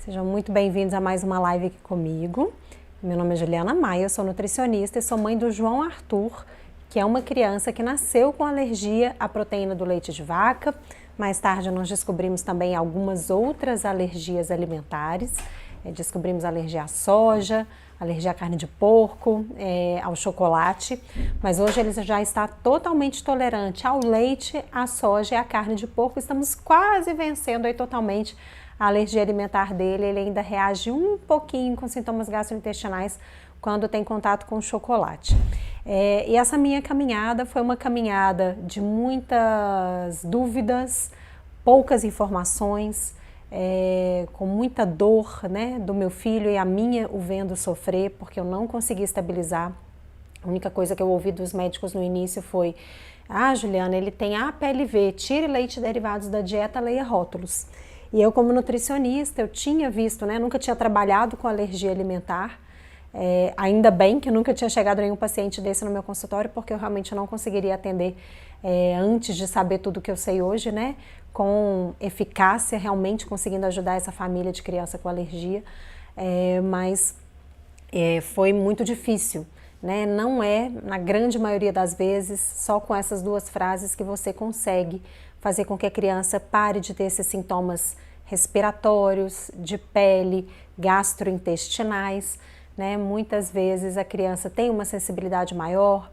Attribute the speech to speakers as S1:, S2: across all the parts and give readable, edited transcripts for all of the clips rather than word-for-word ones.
S1: Sejam muito bem-vindos a mais uma live aqui comigo. Meu nome é Juliana Maia, eu sou nutricionista e sou mãe do João Arthur, que é uma criança que nasceu com alergia à proteína do leite de vaca. Mais tarde nós descobrimos também algumas outras alergias alimentares. Descobrimos alergia à soja, alergia à carne de porco, ao chocolate, mas hoje ele já está totalmente tolerante ao leite, à soja e à carne de porco. Estamos quase vencendo aí totalmente a alergia alimentar dele. Ele ainda reage um pouquinho com sintomas gastrointestinais quando tem contato com o chocolate. E essa minha caminhada foi uma caminhada de muitas dúvidas, poucas informações, com muita dor, né, do meu filho e a minha o vendo sofrer, porque eu não consegui estabilizar. A única coisa que eu ouvi dos médicos no início foi: Juliana, ele tem APLV, tire leite derivados da dieta, leia rótulos. E eu, como nutricionista, eu tinha visto, né, nunca tinha trabalhado com alergia alimentar. Ainda bem que nunca tinha chegado nenhum paciente desse no meu consultório, porque eu realmente não conseguiria atender antes de saber tudo que eu sei hoje, né, com eficácia, realmente conseguindo ajudar essa família de criança com alergia, mas foi muito difícil, né? Não é, na grande maioria das vezes, só com essas duas frases que você consegue fazer com que a criança pare de ter esses sintomas respiratórios, de pele, gastrointestinais, né? Muitas vezes a criança tem uma sensibilidade maior.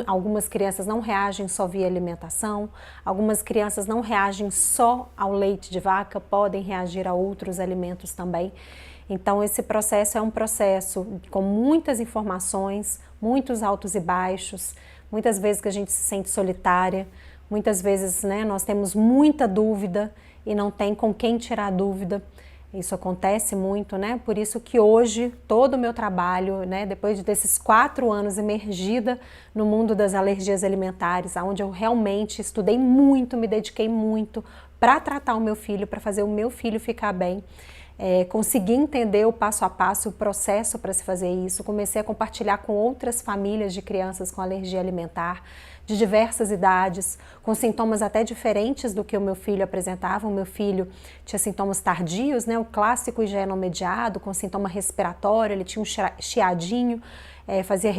S1: Algumas crianças não reagem só via alimentação, algumas crianças não reagem só ao leite de vaca, podem reagir a outros alimentos também. Então esse processo é um processo com muitas informações, muitos altos e baixos, muitas vezes que a gente se sente solitária, muitas vezes, né, nós temos muita dúvida e não tem com quem tirar a dúvida. Isso acontece muito, né? Por isso que hoje todo o meu trabalho, né, depois desses 4 anos imergida no mundo das alergias alimentares, onde eu realmente estudei muito, me dediquei muito para tratar o meu filho, para fazer o meu filho ficar bem, consegui entender o passo a passo, o processo para se fazer isso, comecei a compartilhar com outras famílias de crianças com alergia alimentar, de diversas idades, com sintomas até diferentes do que o meu filho apresentava. O meu filho tinha sintomas tardios, né, o clássico higieno-mediado, com sintoma respiratório, ele tinha um chiadinho, fazia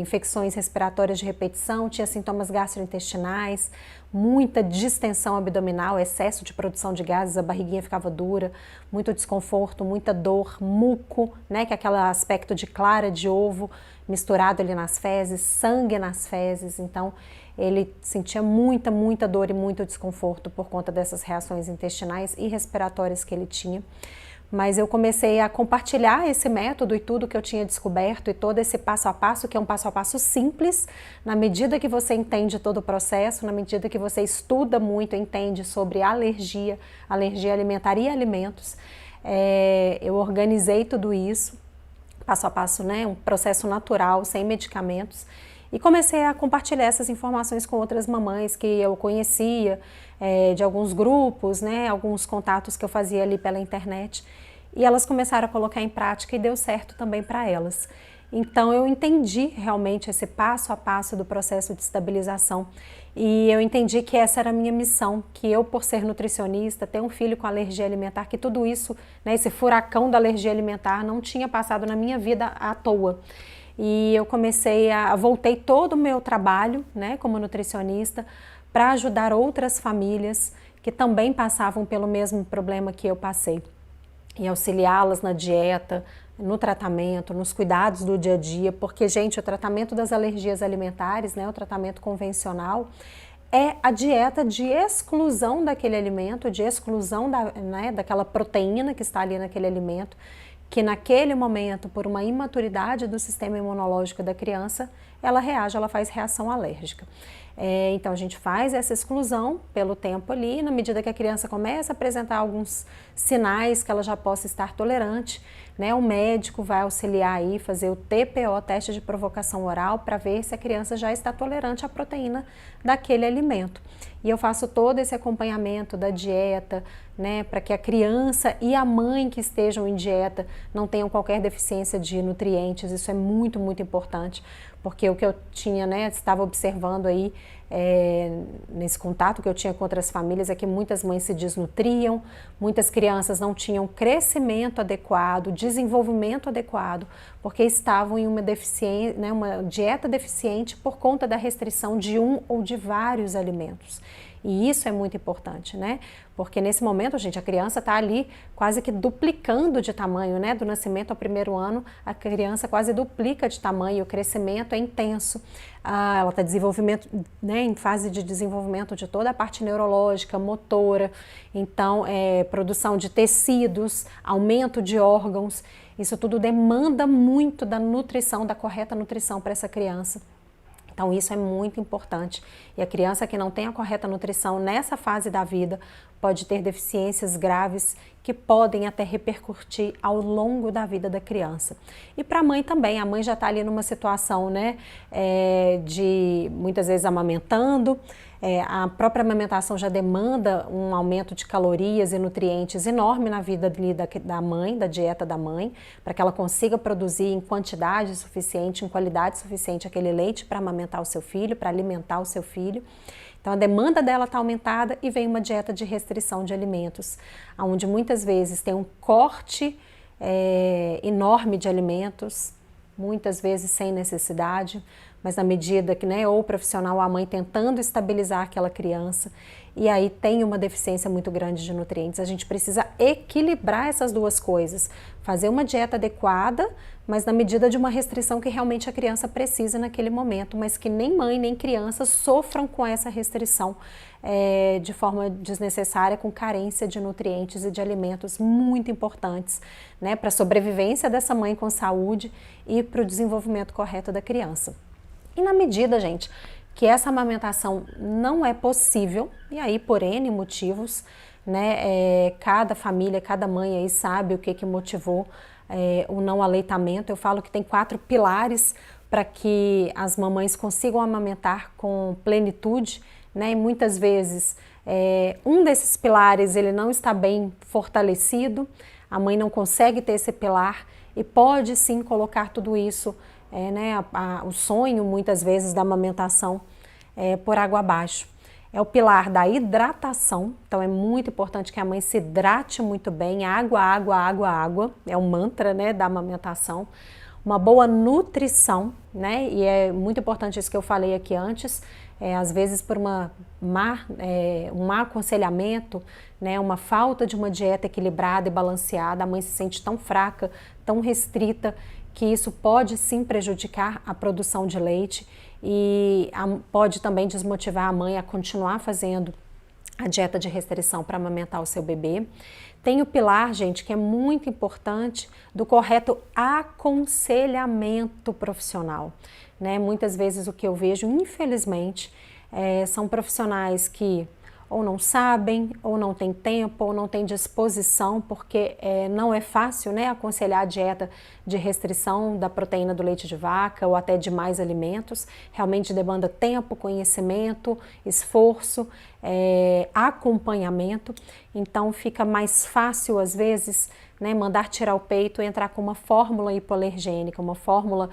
S1: infecções respiratórias de repetição, tinha sintomas gastrointestinais, muita distensão abdominal, excesso de produção de gases, a barriguinha ficava dura, muito desconforto, muita dor, muco, né, que é aquele aspecto de clara de ovo misturado ali nas fezes, sangue nas fezes. Então ele sentia muita dor e muito desconforto por conta dessas reações intestinais e respiratórias que ele tinha. Mas eu comecei a compartilhar esse método e tudo que eu tinha descoberto e todo esse passo a passo, que é um passo a passo simples, na medida que você entende todo o processo, na medida que você estuda muito, entende sobre alergia alimentar e alimentos. Eu organizei tudo isso, passo a passo, né, um processo natural, sem medicamentos, e comecei a compartilhar essas informações com outras mamães que eu conhecia, de alguns grupos, né, alguns contatos que eu fazia ali pela internet, e elas começaram a colocar em prática e deu certo também para elas. Então eu entendi realmente esse passo a passo do processo de estabilização e eu entendi que essa era a minha missão, que eu, por ser nutricionista, ter um filho com alergia alimentar, que tudo isso, né, esse furacão da alergia alimentar não tinha passado na minha vida à toa. E eu voltei todo o meu trabalho, né, como nutricionista, para ajudar outras famílias que também passavam pelo mesmo problema que eu passei e auxiliá-las na dieta, no tratamento, nos cuidados do dia a dia, porque, gente, o tratamento das alergias alimentares, né, o tratamento convencional, é a dieta de exclusão daquele alimento, de exclusão daquela proteína que está ali naquele alimento, que naquele momento, por uma imaturidade do sistema imunológico da criança, ela reage, ela faz reação alérgica. Então a gente faz essa exclusão pelo tempo ali, e na medida que a criança começa a apresentar alguns sinais que ela já possa estar tolerante, né, o médico vai auxiliar aí, fazer o TPO, teste de provocação oral, para ver se a criança já está tolerante à proteína daquele alimento. E eu faço todo esse acompanhamento da dieta, né, para que a criança e a mãe que estejam em dieta não tenham qualquer deficiência de nutrientes. Isso é muito importante, porque o que eu tinha, né, estava observando aí, nesse contato que eu tinha com outras famílias, é que muitas mães se desnutriam, muitas crianças não tinham crescimento adequado, desenvolvimento adequado, porque estavam em uma deficiência, né, uma dieta deficiente por conta da restrição de um ou de vários alimentos. E isso é muito importante, né? Porque nesse momento, gente, a criança está ali quase que duplicando de tamanho, né? Do nascimento ao primeiro ano, a criança quase duplica de tamanho, o crescimento é intenso. Ela está né, em fase de desenvolvimento de toda a parte neurológica, motora, então produção de tecidos, aumento de órgãos, isso tudo demanda muito da nutrição, da correta nutrição para essa criança. Então isso é muito importante e a criança que não tem a correta nutrição nessa fase da vida pode ter deficiências graves que podem até repercutir ao longo da vida da criança. E para a mãe também, a mãe já está ali numa situação, né, de muitas vezes amamentando, a própria amamentação já demanda um aumento de calorias e nutrientes enorme na vida da mãe, da dieta da mãe, para que ela consiga produzir em quantidade suficiente, em qualidade suficiente aquele leite para amamentar o seu filho, para alimentar o seu filho. Então a demanda dela está aumentada e vem uma dieta de restrição de alimentos, onde muitas vezes tem um corte enorme de alimentos, muitas vezes sem necessidade, mas na medida que, né, ou o profissional ou a mãe tentando estabilizar aquela criança, e aí tem uma deficiência muito grande de nutrientes. A gente precisa equilibrar essas duas coisas, fazer uma dieta adequada, mas na medida de uma restrição que realmente a criança precisa naquele momento, mas que nem mãe nem criança sofram com essa restrição de forma desnecessária, com carência de nutrientes e de alimentos muito importantes, né, para a sobrevivência dessa mãe com saúde e para o desenvolvimento correto da criança. E na medida, gente, que essa amamentação não é possível, e aí por N motivos, né, cada família, cada mãe aí sabe o que motivou o não aleitamento. Eu falo que tem 4 pilares para que as mamães consigam amamentar com plenitude, né, e muitas vezes um desses pilares ele não está bem fortalecido, a mãe não consegue ter esse pilar e pode sim colocar tudo isso, né, o sonho muitas vezes da amamentação por água abaixo. É o pilar da hidratação, então é muito importante que a mãe se hidrate muito bem, água, água, água, água, é um mantra, né, da amamentação. Uma boa nutrição, né, e é muito importante isso que eu falei aqui antes, às vezes por um má aconselhamento, né, uma falta de uma dieta equilibrada e balanceada, a mãe se sente tão fraca, tão restrita, que isso pode sim prejudicar a produção de leite e pode também desmotivar a mãe a continuar fazendo a dieta de restrição para amamentar o seu bebê. Tem o pilar, gente, que é muito importante, do correto aconselhamento profissional, né? Muitas vezes o que eu vejo, infelizmente, são profissionais que ou não sabem, ou não têm tempo, ou não têm disposição, porque não é fácil, né, aconselhar a dieta de restrição da proteína do leite de vaca ou até de mais alimentos. Realmente demanda tempo, conhecimento, esforço, acompanhamento. Então fica mais fácil, às vezes, né, mandar tirar o peito e entrar com uma fórmula hipoalergênica, uma fórmula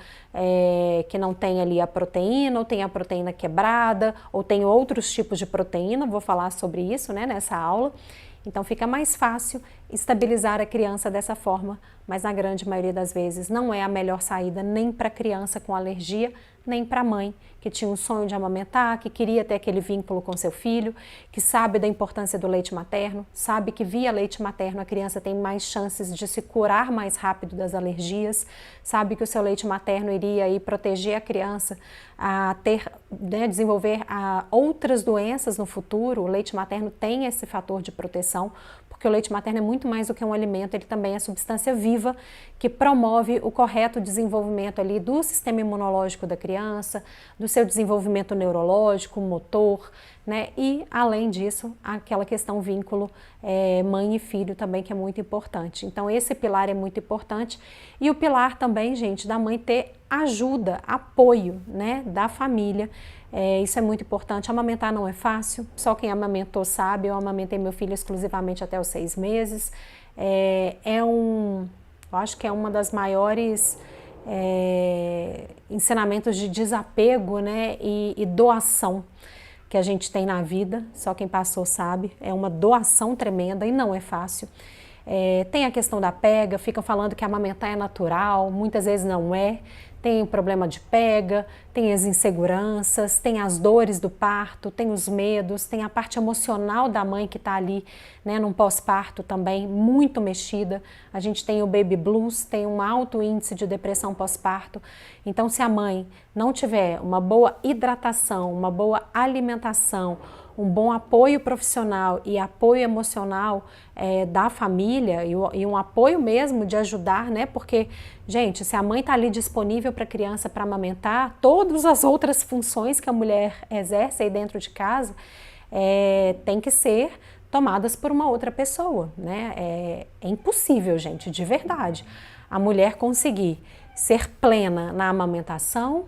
S1: que não tem ali a proteína, ou tem a proteína quebrada, ou tem outros tipos de proteína, vou falar sobre isso, né, nessa aula. Então fica mais fácil estabilizar a criança dessa forma, mas na grande maioria das vezes não é a melhor saída nem para a criança com alergia, nem para a mãe que tinha um sonho de amamentar, que queria ter aquele vínculo com seu filho, que sabe da importância do leite materno, sabe que via leite materno a criança tem mais chances de se curar mais rápido das alergias, sabe que o seu leite materno iria aí proteger a criança a ter, né, desenvolver outras doenças no futuro. O leite materno tem esse fator de proteção, porque o leite materno é muito mais do que um alimento, ele também é substância viva que promove o correto desenvolvimento ali do sistema imunológico da criança, do seu desenvolvimento neurológico, motor, né? E além disso, aquela questão vínculo mãe e filho também, que é muito importante. Então esse pilar é muito importante e o pilar também, gente, da mãe ter ajuda, apoio, né, da família. Isso é muito importante. Amamentar não é fácil, só quem amamentou sabe. Eu amamentei meu filho exclusivamente até os 6 meses. Eu acho que é uma das maiores ensinamentos de desapego, né, e doação, que a gente tem na vida, só quem passou sabe, é uma doação tremenda e não é fácil. Tem a questão da pega, ficam falando que amamentar é natural, muitas vezes não é. Tem o problema de pega, tem as inseguranças, tem as dores do parto, tem os medos, tem a parte emocional da mãe que está ali, né, num pós-parto também, muito mexida. A gente tem o baby blues, tem um alto índice de depressão pós-parto. Então, se a mãe não tiver uma boa hidratação, uma boa alimentação, um bom apoio profissional e apoio emocional da família e um apoio mesmo de ajudar, né? Porque, gente, se a mãe está ali disponível para a criança para amamentar, todas as outras funções que a mulher exerce aí dentro de casa tem que ser tomadas por uma outra pessoa, né? É impossível, gente, de verdade, a mulher conseguir ser plena na amamentação,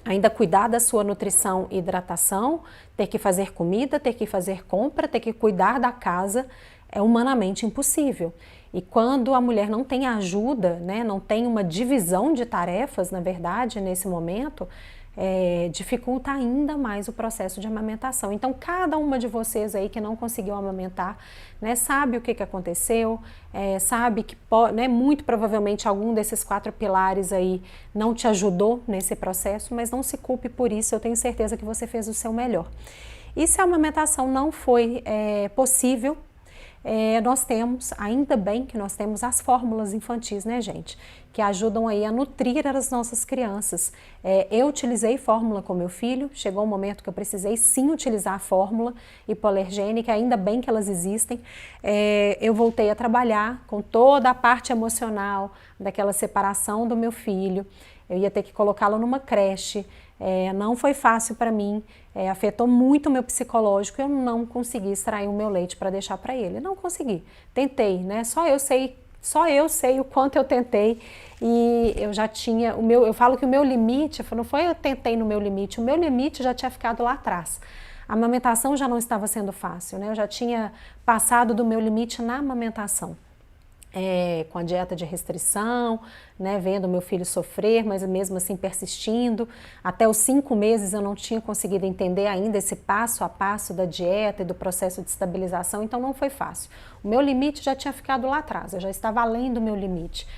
S1: ainda cuidar da sua nutrição e hidratação, ter que fazer comida, ter que fazer compra, ter que cuidar da casa, é humanamente impossível. E quando a mulher não tem ajuda, né, não tem uma divisão de tarefas, na verdade, nesse momento, dificulta ainda mais o processo de amamentação. Então, cada uma de vocês aí que não conseguiu amamentar, né, sabe o que aconteceu, sabe que né, muito provavelmente algum desses 4 pilares aí não te ajudou nesse processo, mas não se culpe por isso, eu tenho certeza que você fez o seu melhor. E se a amamentação não foi possível, nós temos, ainda bem que nós temos as fórmulas infantis, né, gente? Que ajudam aí a nutrir as nossas crianças. Eu utilizei fórmula com meu filho, chegou um momento que eu precisei sim utilizar a fórmula hipoalergênica, ainda bem que elas existem. Eu voltei a trabalhar com toda a parte emocional daquela separação do meu filho. Eu ia ter que colocá-lo numa creche. Não foi fácil para mim, afetou muito o meu psicológico, eu não consegui extrair o meu leite para deixar para ele, não consegui, tentei, né? Só eu sei o quanto eu tentei e eu já tinha, eu falo que o meu limite, não foi eu tentei no meu limite, o meu limite já tinha ficado lá atrás. A amamentação já não estava sendo fácil, né? Eu já tinha passado do meu limite na amamentação. Com a dieta de restrição, né, vendo meu filho sofrer, mas mesmo assim persistindo. Até os 5 meses eu não tinha conseguido entender ainda esse passo a passo da dieta e do processo de estabilização, então não foi fácil. O meu limite já tinha ficado lá atrás, eu já estava além do meu limite.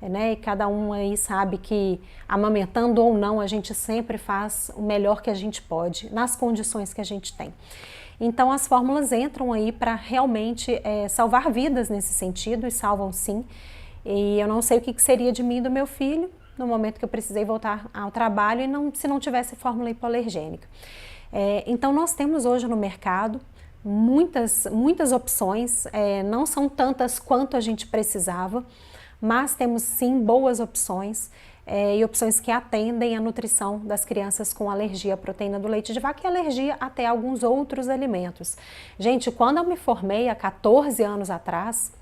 S1: E cada um aí sabe que amamentando ou não, a gente sempre faz o melhor que a gente pode, nas condições que a gente tem. Então as fórmulas entram aí para realmente salvar vidas nesse sentido, e salvam sim. E eu não sei o que seria de mim e do meu filho no momento que eu precisei voltar ao trabalho se não tivesse fórmula hipoalergênica. Então nós temos hoje no mercado muitas opções, não são tantas quanto a gente precisava, mas temos sim boas opções. E opções que atendem a nutrição das crianças com alergia à proteína do leite de vaca e alergia até alguns outros alimentos. Gente, quando eu me formei há 14 anos atrás,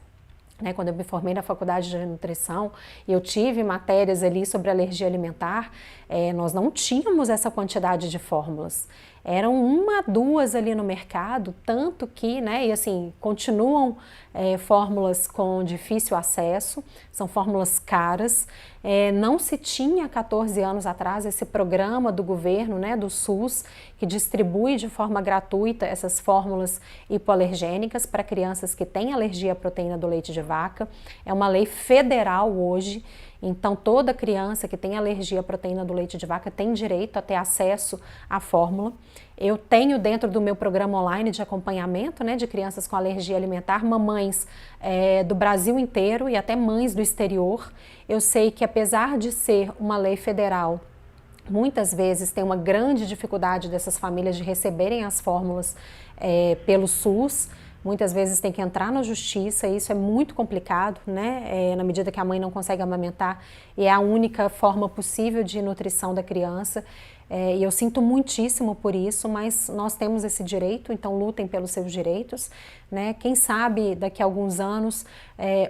S1: né, quando eu me formei na faculdade de nutrição, e eu tive matérias ali sobre alergia alimentar, nós não tínhamos essa quantidade de fórmulas. Eram 1, 2 ali no mercado, tanto que, né, e assim, continuam fórmulas com difícil acesso, são fórmulas caras. Não se tinha 14 anos atrás esse programa do governo, né, do SUS, que distribui de forma gratuita essas fórmulas hipoalergênicas para crianças que têm alergia à proteína do leite de vaca. É uma lei federal hoje. Então, toda criança que tem alergia à proteína do leite de vaca tem direito a ter acesso à fórmula. Eu tenho dentro do meu programa online de acompanhamento, né, de crianças com alergia alimentar, mamães do Brasil inteiro e até mães do exterior. Eu sei que apesar de ser uma lei federal, muitas vezes tem uma grande dificuldade dessas famílias de receberem as fórmulas pelo SUS. Muitas vezes tem que entrar na justiça e isso é muito complicado, né? Na medida que a mãe não consegue amamentar e é a única forma possível de nutrição da criança. E eu sinto muitíssimo por isso, mas nós temos esse direito, então lutem pelos seus direitos, né? Quem sabe daqui a alguns anos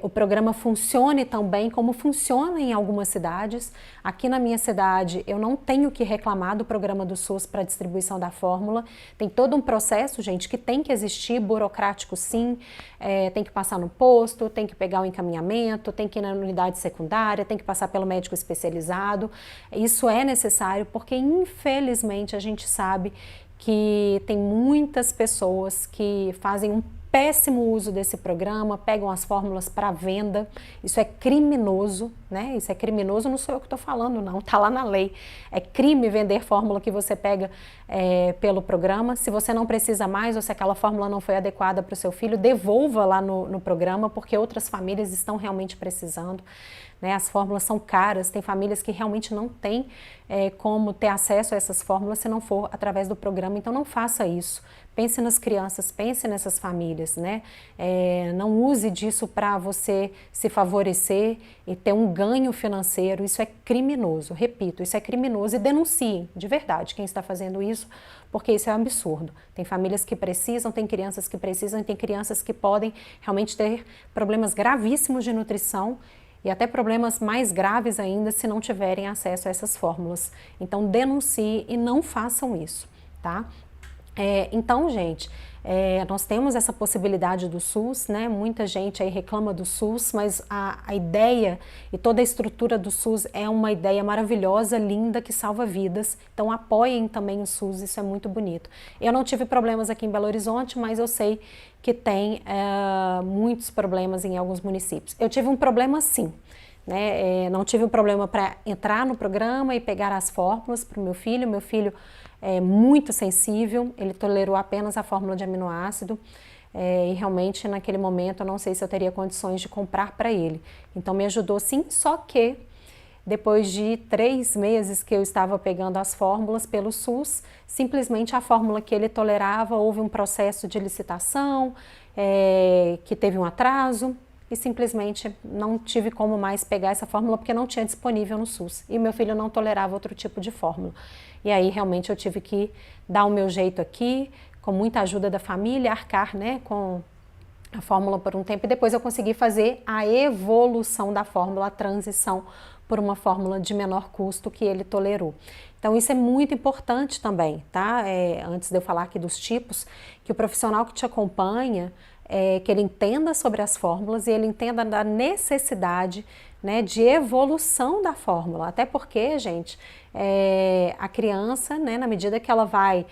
S1: o programa funcione tão bem como funciona em algumas cidades. Aqui na minha cidade eu não tenho que reclamar do programa do SUS para distribuição da fórmula. Tem todo um processo, gente, que tem que existir, burocrático sim, tem que passar no posto, tem que pegar o encaminhamento, tem que ir na unidade secundária, tem que passar pelo médico especializado. Isso é necessário porque infelizmente a gente sabe que tem muitas pessoas que fazem um péssimo uso desse programa, pegam as fórmulas para venda. Isso é criminoso, né? Isso é criminoso, não sou eu que estou falando, não, tá lá na lei. É crime vender fórmula que você pega pelo programa. Se você não precisa mais ou se aquela fórmula não foi adequada para o seu filho, devolva lá no programa, porque outras famílias estão realmente precisando. Né, as fórmulas são caras, tem famílias que realmente não têm como ter acesso a essas fórmulas se não for através do programa, então não faça isso. Pense nas crianças, pense nessas famílias, né? Não use disso para você se favorecer e ter um ganho financeiro, isso é criminoso, repito, isso é criminoso e denunciem, de verdade, quem está fazendo isso, porque isso é um absurdo. Tem famílias que precisam, tem crianças que precisam e tem crianças que podem realmente ter problemas gravíssimos de nutrição e até problemas mais graves ainda se não tiverem acesso a essas fórmulas. Então denuncie e não façam isso, tá? Então, gente, nós temos essa possibilidade do SUS, né? Muita gente aí reclama do SUS, mas a ideia e toda a estrutura do SUS é uma ideia maravilhosa, linda, que salva vidas. Então apoiem também o SUS, isso é muito bonito. Eu não tive problemas aqui em Belo Horizonte, mas eu sei que tem muitos problemas em alguns municípios. Eu tive um problema sim, né? Não tive um problema para entrar no programa e pegar as fórmulas para o meu filho. Meu filho é muito sensível, ele tolerou apenas a fórmula de aminoácido e realmente naquele momento eu não sei se eu teria condições de comprar para ele. Então me ajudou sim, só que depois de 3 meses que eu estava pegando as fórmulas pelo SUS, simplesmente a fórmula que ele tolerava, houve um processo de licitação, que teve um atraso e simplesmente não tive como mais pegar essa fórmula porque não tinha disponível no SUS. E meu filho não tolerava outro tipo de fórmula. E aí realmente eu tive que dar o meu jeito aqui, com muita ajuda da família, arcar, né, com a fórmula por um tempo e depois eu consegui fazer a evolução da fórmula, a transição por uma fórmula de menor custo que ele tolerou. Então isso é muito importante também, tá? Antes de eu falar aqui dos tipos, que o profissional que te acompanha, que ele entenda sobre as fórmulas e ele entenda da necessidade, né, de evolução da fórmula, até porque, gente, a criança, né, na medida que ela vai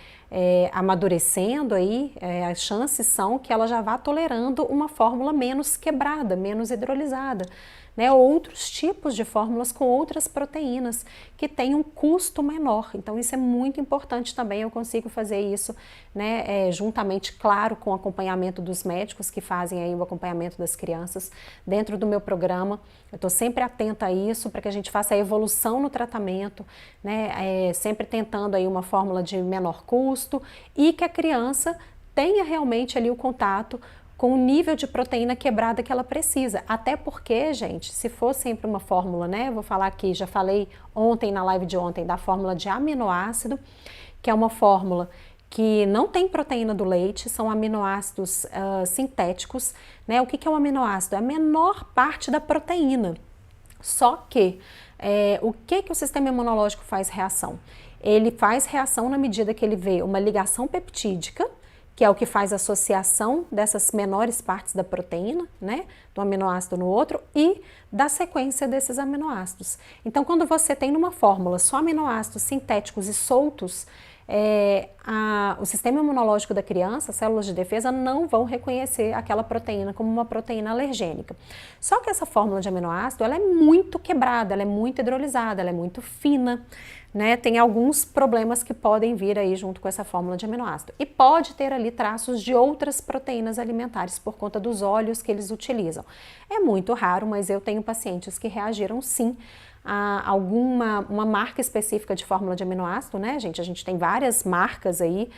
S1: amadurecendo aí, as chances são que ela já vá tolerando uma fórmula menos quebrada, menos hidrolisada, né, outros tipos de fórmulas com outras proteínas que têm um custo menor. Então isso é muito importante também, eu consigo fazer isso, né, juntamente, claro, com o acompanhamento dos médicos que fazem aí o acompanhamento das crianças dentro do meu programa. Eu estou sempre atenta a isso para que a gente faça a evolução no tratamento, né, sempre tentando aí uma fórmula de menor custo e que a criança tenha realmente ali o contato com o nível de proteína quebrada que ela precisa. Até porque, gente, se for sempre uma fórmula, né, eu vou falar aqui, já falei ontem na live de ontem da fórmula de aminoácido, que é uma fórmula que não tem proteína do leite, são aminoácidos sintéticos, né? O que é um aminoácido? É a menor parte da proteína. Só que o que o sistema imunológico faz reação? Ele faz reação na medida que ele vê uma ligação peptídica, que é o que faz a associação dessas menores partes da proteína, né, do aminoácido no outro, e da sequência desses aminoácidos. Então, quando você tem numa fórmula só aminoácidos sintéticos e soltos, o sistema imunológico da criança, as células de defesa, não vão reconhecer aquela proteína como uma proteína alergênica. Só que essa fórmula de aminoácido, ela é muito quebrada, ela é muito hidrolisada, ela é muito fina, né? Tem alguns problemas que podem vir aí junto com essa fórmula de aminoácido. E pode ter ali traços de outras proteínas alimentares por conta dos óleos que eles utilizam. É muito raro, mas eu tenho pacientes que reagiram sim a uma marca específica de fórmula de aminoácido, né, gente? A gente tem várias marcas aí,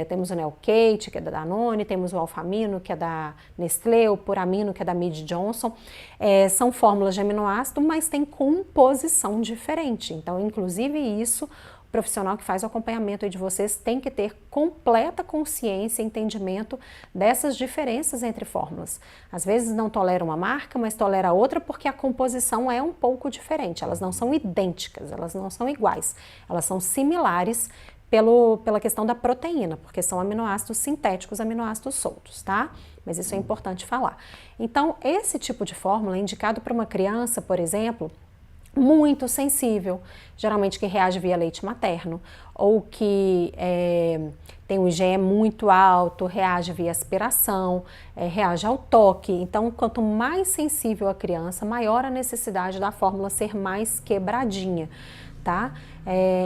S1: temos o Neocate, que é da Danone, temos o Alfamino, que é da Nestlé, o Puramino, que é da Mead Johnson. São fórmulas de aminoácido, mas tem composição diferente. Então, inclusive isso, o profissional que faz o acompanhamento aí de vocês tem que ter completa consciência e entendimento dessas diferenças entre fórmulas. Às vezes não tolera uma marca, mas tolera outra porque a composição é um pouco diferente. Elas não são idênticas, elas não são iguais. Elas são similares pela questão da proteína, porque são aminoácidos sintéticos, aminoácidos soltos, tá? Mas isso é importante falar. Então, esse tipo de fórmula é indicado para uma criança, por exemplo, muito sensível, geralmente que reage via leite materno, ou que tem um IgE muito alto, reage via aspiração, reage ao toque. Então, quanto mais sensível a criança, maior a necessidade da fórmula ser mais quebradinha, tá?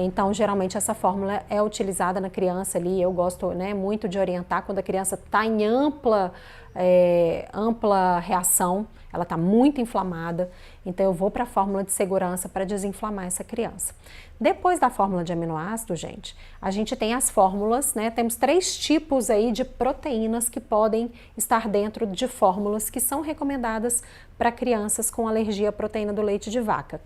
S1: Então, geralmente essa fórmula é utilizada na criança ali. Eu gosto, né, muito de orientar quando a criança está em ampla reação, ela está muito inflamada, então eu vou para a fórmula de segurança para desinflamar essa criança. Depois da fórmula de aminoácido, gente, a gente tem as fórmulas, né? Temos 3 tipos aí de proteínas que podem estar dentro de fórmulas que são recomendadas para crianças com alergia à proteína do leite de vaca.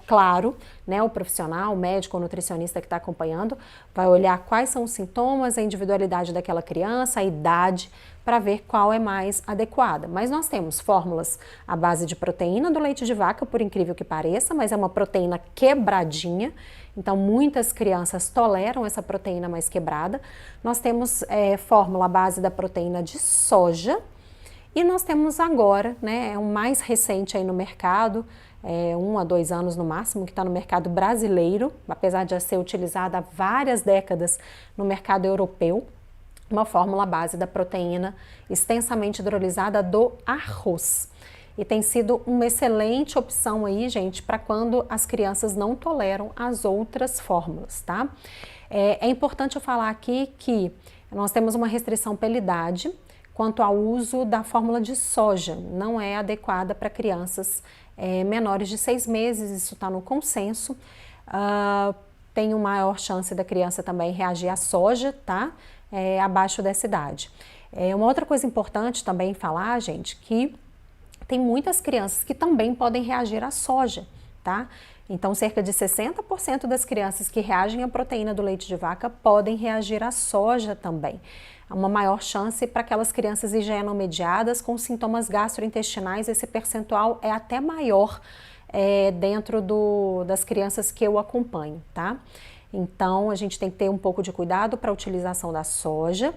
S1: Claro, né, o profissional, o médico ou nutricionista que está acompanhando vai olhar quais são os sintomas, a individualidade daquela criança, a idade, para ver qual é mais adequada. Mas nós temos fórmulas à base de proteína do leite de vaca, por incrível que pareça, mas é uma proteína quebradinha, então muitas crianças toleram essa proteína mais quebrada. Nós temos fórmula à base da proteína de soja, e nós temos agora, né, o mais recente aí no mercado, 1 a 2 anos no máximo, que está no mercado brasileiro, apesar de já ser utilizada há várias décadas no mercado europeu, uma fórmula à base da proteína extensamente hidrolisada do arroz. E tem sido uma excelente opção aí, gente, para quando as crianças não toleram as outras fórmulas, tá? É importante eu falar aqui que nós temos uma restrição pela idade quanto ao uso da fórmula de soja. Não é adequada para crianças menores de 6 meses, isso está no consenso. Tem uma maior chance da criança também reagir à soja, tá? Abaixo dessa idade. Uma outra coisa importante também falar, gente, que tem muitas crianças que também podem reagir à soja, tá? Então, cerca de 60% das crianças que reagem à proteína do leite de vaca podem reagir à soja também. Há uma maior chance para aquelas crianças higieno-mediadas com sintomas gastrointestinais, esse percentual é até maior dentro das crianças que eu acompanho, tá? Então, a gente tem que ter um pouco de cuidado para a utilização da soja,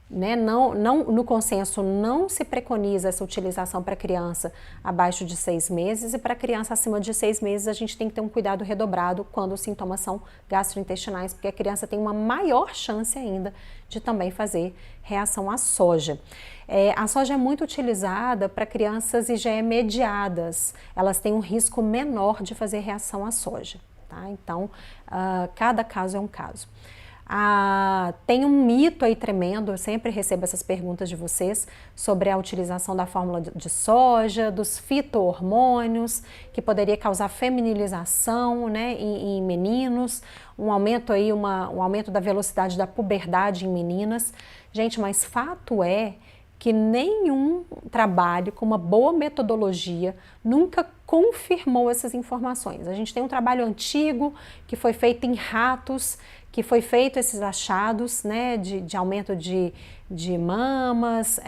S1: né? No consenso não se preconiza essa utilização para criança abaixo de 6 meses e para criança acima de 6 meses a gente tem que ter um cuidado redobrado quando os sintomas são gastrointestinais, porque a criança tem uma maior chance ainda de também fazer reação à soja. A soja é muito utilizada para crianças IgE mediadas, elas têm um risco menor de fazer reação à soja. Tá? Então, cada caso é um caso. Tem um mito aí tremendo, eu sempre recebo essas perguntas de vocês sobre a utilização da fórmula de soja, dos fito-hormônios, que poderia causar feminilização, né, em meninos, um aumento da velocidade da puberdade em meninas. Gente, mas fato é que nenhum trabalho com uma boa metodologia nunca confirmou essas informações. A gente tem um trabalho antigo que foi feito em ratos, que foi feito esses achados, né, de aumento de mamas,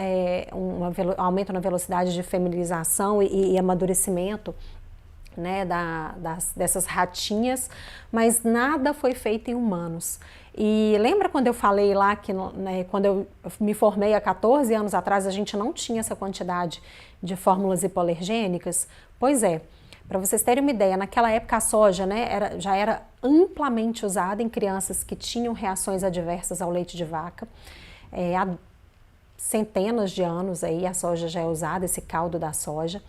S1: aumento na velocidade de feminilização e amadurecimento, né, dessas ratinhas, mas nada foi feito em humanos. E lembra quando eu falei lá que, né, quando eu me formei há 14 anos atrás, a gente não tinha essa quantidade de fórmulas hipoalergênicas? Pois é, para vocês terem uma ideia, naquela época a soja, né, já era amplamente usada em crianças que tinham reações adversas ao leite de vaca. Há centenas de anos aí a soja já é usada, esse caldo da soja.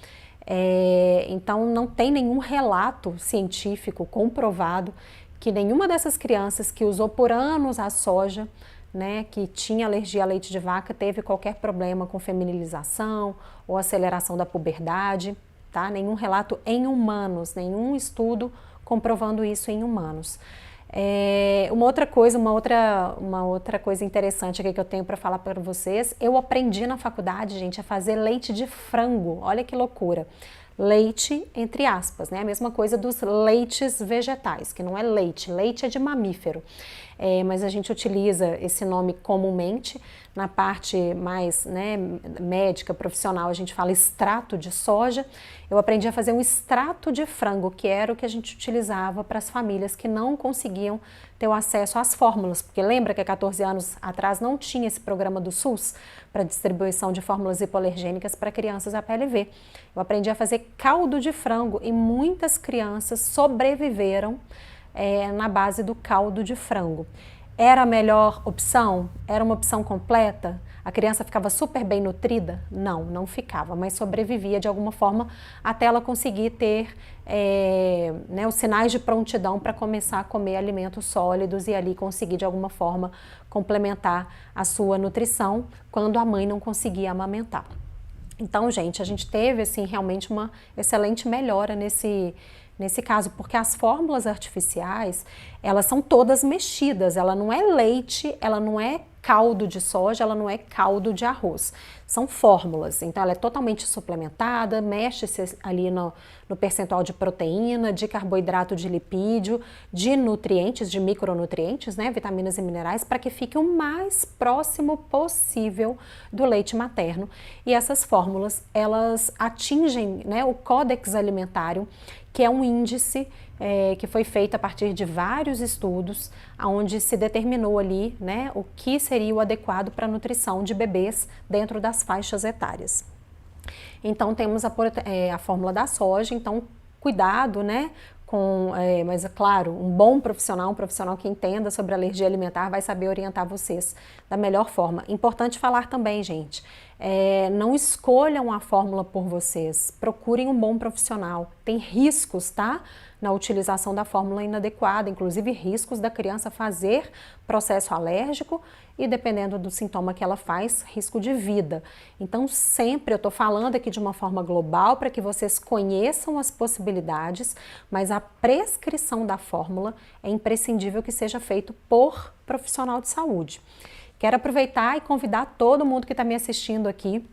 S1: Então não tem nenhum relato científico comprovado que nenhuma dessas crianças que usou por anos a soja, né, que tinha alergia a leite de vaca, teve qualquer problema com feminilização ou aceleração da puberdade, tá? Nenhum relato em humanos, nenhum estudo comprovando isso em humanos. Uma outra coisa interessante aqui que eu tenho para falar para vocês, eu aprendi na faculdade, gente, a fazer leite de frango, olha que loucura. Leite, entre aspas, né? A mesma coisa dos leites vegetais, que não é leite, leite é de mamífero. mas a gente utiliza esse nome comumente. Na parte mais, né, médica, profissional, a gente fala extrato de soja. Eu aprendi a fazer um extrato de frango, que era o que a gente utilizava para as famílias que não conseguiam ter o acesso às fórmulas, porque lembra que há 14 anos atrás não tinha esse programa do SUS para distribuição de fórmulas hipoalergênicas para crianças HPLV. Eu aprendi a fazer caldo de frango e muitas crianças sobreviveram na base do caldo de frango. Era a melhor opção? Era uma opção completa? A criança ficava super bem nutrida? Não, não ficava, mas sobrevivia de alguma forma até ela conseguir ter né, os sinais de prontidão para começar a comer alimentos sólidos e ali conseguir de alguma forma complementar a sua nutrição quando a mãe não conseguia amamentar. Então, gente, a gente teve assim realmente uma excelente melhora nesse caso, porque as fórmulas artificiais, elas são todas mexidas, ela não é leite, ela não é caldo de soja, ela não é caldo de arroz. São fórmulas, então ela é totalmente suplementada, mexe-se ali no percentual de proteína, de carboidrato, de lipídio, de nutrientes, de micronutrientes, né, vitaminas e minerais, para que fique o mais próximo possível do leite materno. E essas fórmulas, elas atingem, né, o Códex Alimentário, que é um índice que foi feito a partir de vários estudos, onde se determinou ali, né, o que seria o adequado para a nutrição de bebês dentro das faixas etárias. Então temos a fórmula da soja, então cuidado, né, mas é claro, um bom profissional, um profissional que entenda sobre alergia alimentar vai saber orientar vocês da melhor forma. Importante falar também, gente, não escolham a fórmula por vocês, procurem um bom profissional. Tem riscos, tá? Na utilização da fórmula inadequada, inclusive riscos da criança fazer processo alérgico e, dependendo do sintoma que ela faz, risco de vida. Então, sempre eu estou falando aqui de uma forma global para que vocês conheçam as possibilidades, mas a prescrição da fórmula é imprescindível que seja feito por profissional de saúde. Quero aproveitar e convidar todo mundo que está me assistindo aqui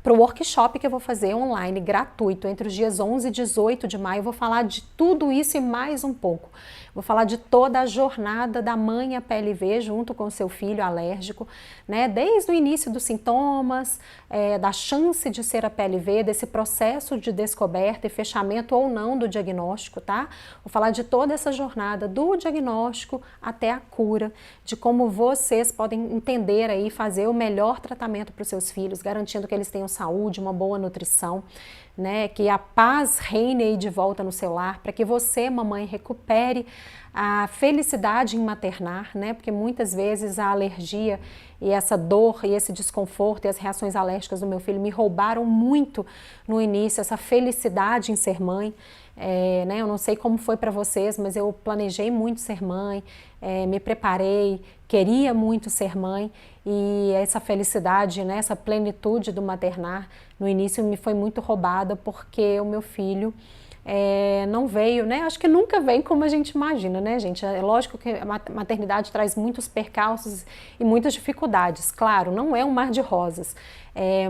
S1: para o workshop que eu vou fazer online, gratuito, entre os dias 11 e 18 de maio. Eu vou falar de tudo isso e mais um pouco. Vou falar de toda a jornada da mãe HPLV junto com o seu filho alérgico, né? Desde o início dos sintomas, da chance de ser HPLV, desse processo de descoberta e fechamento ou não do diagnóstico, tá? Vou falar de toda essa jornada, do diagnóstico até a cura, de como vocês podem entender aí, fazer o melhor tratamento para os seus filhos, garantindo que eles tenham saúde, uma boa nutrição, né, que a paz reine aí de volta no seu lar, para que você, mamãe, recupere a felicidade em maternar, né, porque muitas vezes a alergia e essa dor e esse desconforto e as reações alérgicas do meu filho me roubaram muito no início, essa felicidade em ser mãe. Né, eu não sei como foi para vocês, mas eu planejei muito ser mãe, me preparei, queria muito ser mãe e essa felicidade, né, essa plenitude do maternar no início me foi muito roubada porque o meu filho não veio, né? Acho que nunca vem como a gente imagina, né, gente? É lógico que a maternidade traz muitos percalços e muitas dificuldades. Claro, não é um mar de rosas,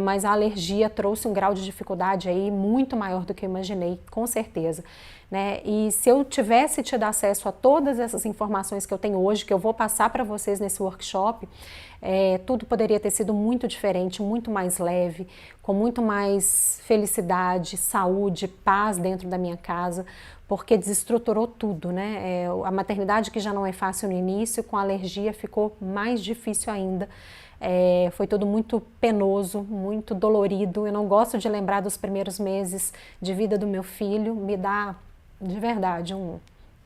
S1: mas a alergia trouxe um grau de dificuldade aí muito maior do que eu imaginei, com certeza, né? E se eu tivesse tido acesso a todas essas informações que eu tenho hoje, que eu vou passar para vocês nesse workshop, tudo poderia ter sido muito diferente, muito mais leve, com muito mais felicidade, saúde, paz dentro da minha casa, porque desestruturou tudo, né? A maternidade que já não é fácil no início, com a alergia ficou mais difícil ainda. Foi tudo muito penoso, muito dolorido. Eu não gosto de lembrar dos primeiros meses de vida do meu filho, me dá de verdade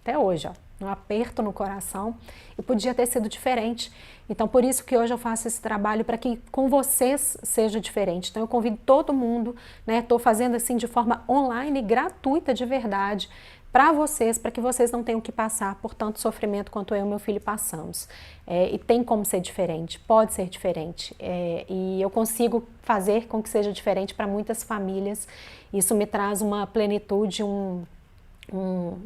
S1: até hoje, um aperto no coração, e podia ter sido diferente. Então, por isso que hoje eu faço esse trabalho para que com vocês seja diferente. Então, eu convido todo mundo, né? Estou fazendo assim de forma online, gratuita de verdade, para vocês, para que vocês não tenham que passar por tanto sofrimento quanto eu e meu filho passamos. E tem como ser diferente, pode ser diferente. E eu consigo fazer com que seja diferente para muitas famílias. Isso me traz uma plenitude, um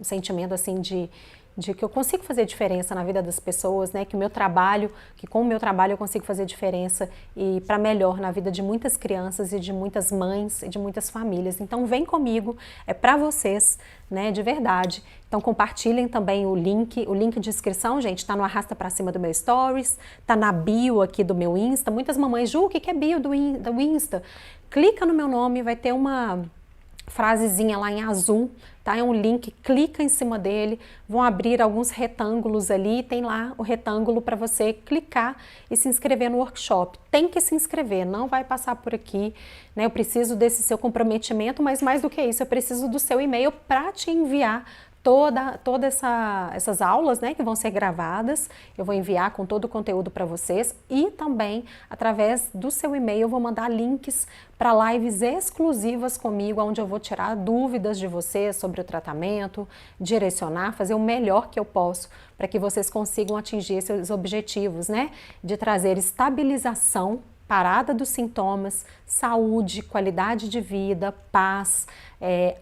S1: sentimento assim de de que eu consigo fazer diferença na vida das pessoas, né? Que com o meu trabalho eu consigo fazer diferença e para melhor na vida de muitas crianças e de muitas mães e de muitas famílias. Então vem comigo, é para vocês, né? De verdade. Então compartilhem também o link de inscrição, gente, está no arrasta para cima do meu stories, tá na bio aqui do meu Insta. Muitas mamães, Ju, o que é bio do Insta? Clica no meu nome, vai ter uma frasezinha lá em azul, tá? É um link, clica em cima dele, vão abrir alguns retângulos ali, tem lá o retângulo para você clicar e se inscrever no workshop. Tem que se inscrever, não vai passar por aqui, né? Eu preciso desse seu comprometimento, mas mais do que isso, eu preciso do seu e-mail para te enviar todas essas aulas, né, que vão ser gravadas, eu vou enviar com todo o conteúdo para vocês e também, através do seu e-mail, eu vou mandar links para lives exclusivas comigo, onde eu vou tirar dúvidas de vocês sobre o tratamento, direcionar, fazer o melhor que eu posso para que vocês consigam atingir esses objetivos, né, de trazer estabilização, parada dos sintomas, saúde, qualidade de vida, paz,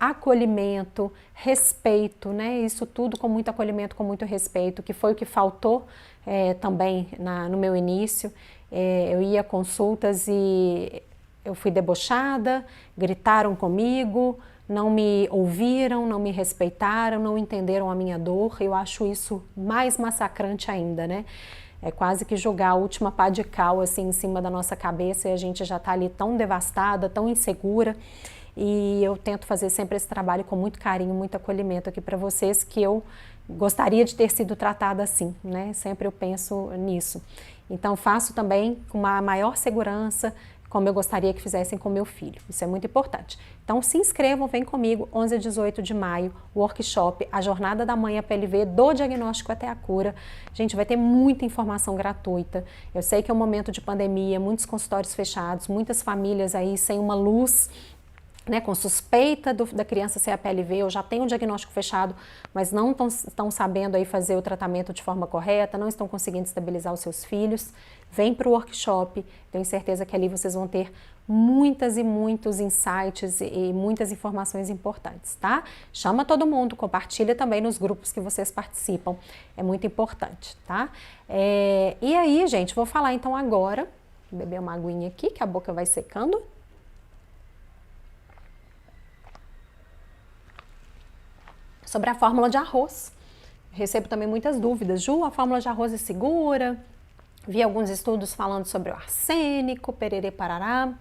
S1: acolhimento, respeito, né? Isso tudo com muito acolhimento, com muito respeito, que foi o que faltou também no meu início. Eu ia a consultas e eu fui debochada, gritaram comigo, não me ouviram, não me respeitaram, não entenderam a minha dor. Eu acho isso mais massacrante ainda, né? É quase que jogar a última pá de cal assim em cima da nossa cabeça e a gente já está ali tão devastada, tão insegura. E eu tento fazer sempre esse trabalho com muito carinho, muito acolhimento aqui para vocês, que eu gostaria de ter sido tratada assim, né? Sempre eu penso nisso. Então faço também com uma maior segurança, como eu gostaria que fizessem com meu filho. Isso é muito importante. Então se inscrevam, vem comigo, 11 a 18 de maio, workshop, a Jornada da Mãe APLV, do diagnóstico até a cura. Gente, vai ter muita informação gratuita. Eu sei que é um momento de pandemia, muitos consultórios fechados, muitas famílias aí sem uma luz, né, com suspeita da criança ser APLV, ou já tem um diagnóstico fechado, mas não estão sabendo aí fazer o tratamento de forma correta, não estão conseguindo estabilizar os seus filhos. Vem para o workshop, tenho certeza que ali vocês vão ter muitas e muitos insights e muitas informações importantes, tá? Chama todo mundo, compartilha também nos grupos que vocês participam, é muito importante, tá? E aí, gente, vou falar então agora, vou beber uma aguinha aqui, que a boca vai secando. Sobre a fórmula de arroz. Recebo também muitas dúvidas. Ju, a fórmula de arroz é segura? Vi alguns estudos falando sobre o arsênico, pererê parará.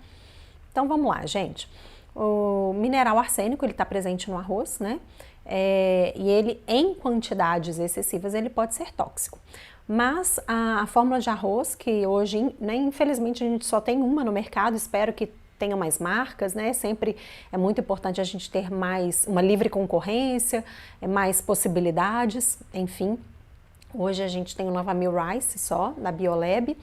S1: Então vamos lá, gente. O mineral arsênico, ele está presente no arroz, né? E ele, em quantidades excessivas, ele pode ser tóxico. Mas a fórmula de arroz, que hoje, né, infelizmente, a gente só tem uma no mercado, espero que tenha mais marcas, né? Sempre é muito importante a gente ter uma livre concorrência, mais possibilidades, enfim. Hoje a gente tem o Novamil Rice só, da Biolab,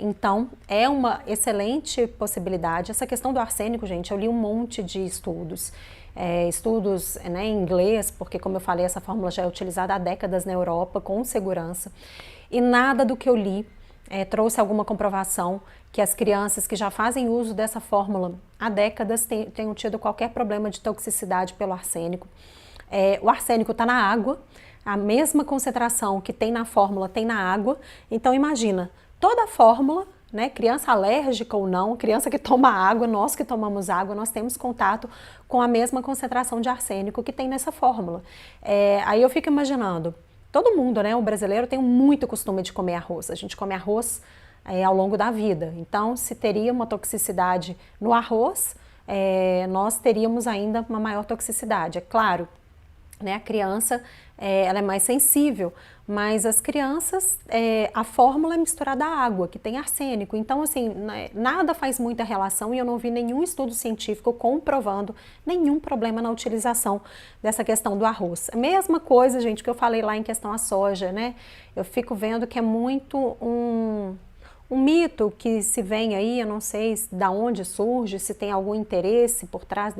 S1: então é uma excelente possibilidade. Essa questão do arsênico, gente, eu li um monte de estudos, né, em inglês, porque como eu falei, essa fórmula já é utilizada há décadas na Europa, com segurança, e nada do que eu li trouxe alguma comprovação que as crianças que já fazem uso dessa fórmula há décadas tenham tido qualquer problema de toxicidade pelo arsênico. O arsênico está na água, a mesma concentração que tem na fórmula tem na água, então imagina, toda a fórmula, né, criança alérgica ou não, criança que toma água, nós que tomamos água, nós temos contato com a mesma concentração de arsênico que tem nessa fórmula. Aí eu fico imaginando, todo mundo, né, o brasileiro tem muito costume de comer arroz, a gente come arroz ao longo da vida, então se teria uma toxicidade no arroz, nós teríamos ainda uma maior toxicidade, é claro, né, a criança ela é mais sensível, mas as crianças, a fórmula é misturada à água, que tem arsênico, então assim, nada faz muita relação e eu não vi nenhum estudo científico comprovando nenhum problema na utilização dessa questão do arroz. A mesma coisa, gente, que eu falei lá em questão à soja, né, eu fico vendo que é muito um mito que se vem aí, eu não sei da onde surge, se tem algum interesse por trás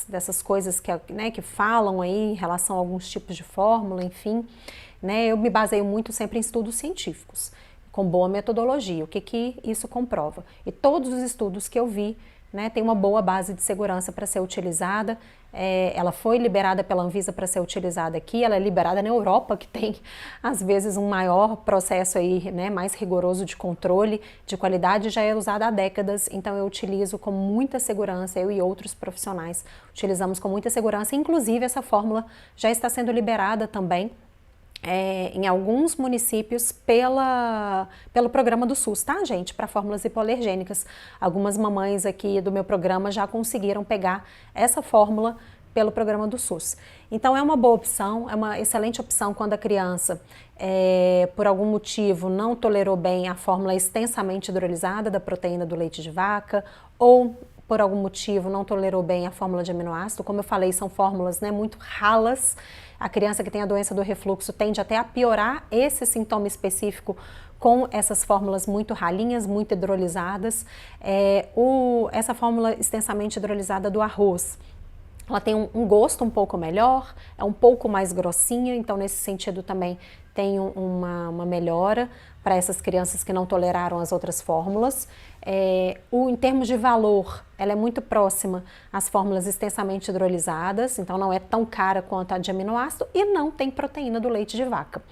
S1: dessas coisas né, que falam aí em relação a alguns tipos de fórmula, enfim, né, eu me baseio muito sempre em estudos científicos, com boa metodologia, o que isso comprova. E todos os estudos que eu vi, né, tem uma boa base de segurança para ser utilizada. Ela foi liberada pela Anvisa para ser utilizada aqui, ela é liberada na Europa, que tem às vezes um maior processo aí, né, mais rigoroso de controle de qualidade, já é usada há décadas, então eu utilizo com muita segurança, eu e outros profissionais utilizamos com muita segurança, inclusive essa fórmula já está sendo liberada também em alguns municípios pelo programa do SUS, tá, gente? Para fórmulas hipoalergênicas. Algumas mamães aqui do meu programa já conseguiram pegar essa fórmula pelo programa do SUS. Então é uma boa opção, é uma excelente opção quando a criança, por algum motivo, não tolerou bem a fórmula extensamente hidrolisada da proteína do leite de vaca, ou por algum motivo não tolerou bem a fórmula de aminoácido. Como eu falei, são fórmulas, né, muito ralas. A criança que tem a doença do refluxo tende até a piorar esse sintoma específico com essas fórmulas muito ralinhas, muito hidrolisadas. Essa fórmula extensamente hidrolisada do arroz, ela tem um gosto um pouco melhor, é um pouco mais grossinha, então nesse sentido também tem uma melhora para essas crianças que não toleraram as outras fórmulas. Em termos de valor, ela é muito próxima às fórmulas extensamente hidrolisadas, então não é tão cara quanto a de aminoácido e não tem proteína do leite de vaca.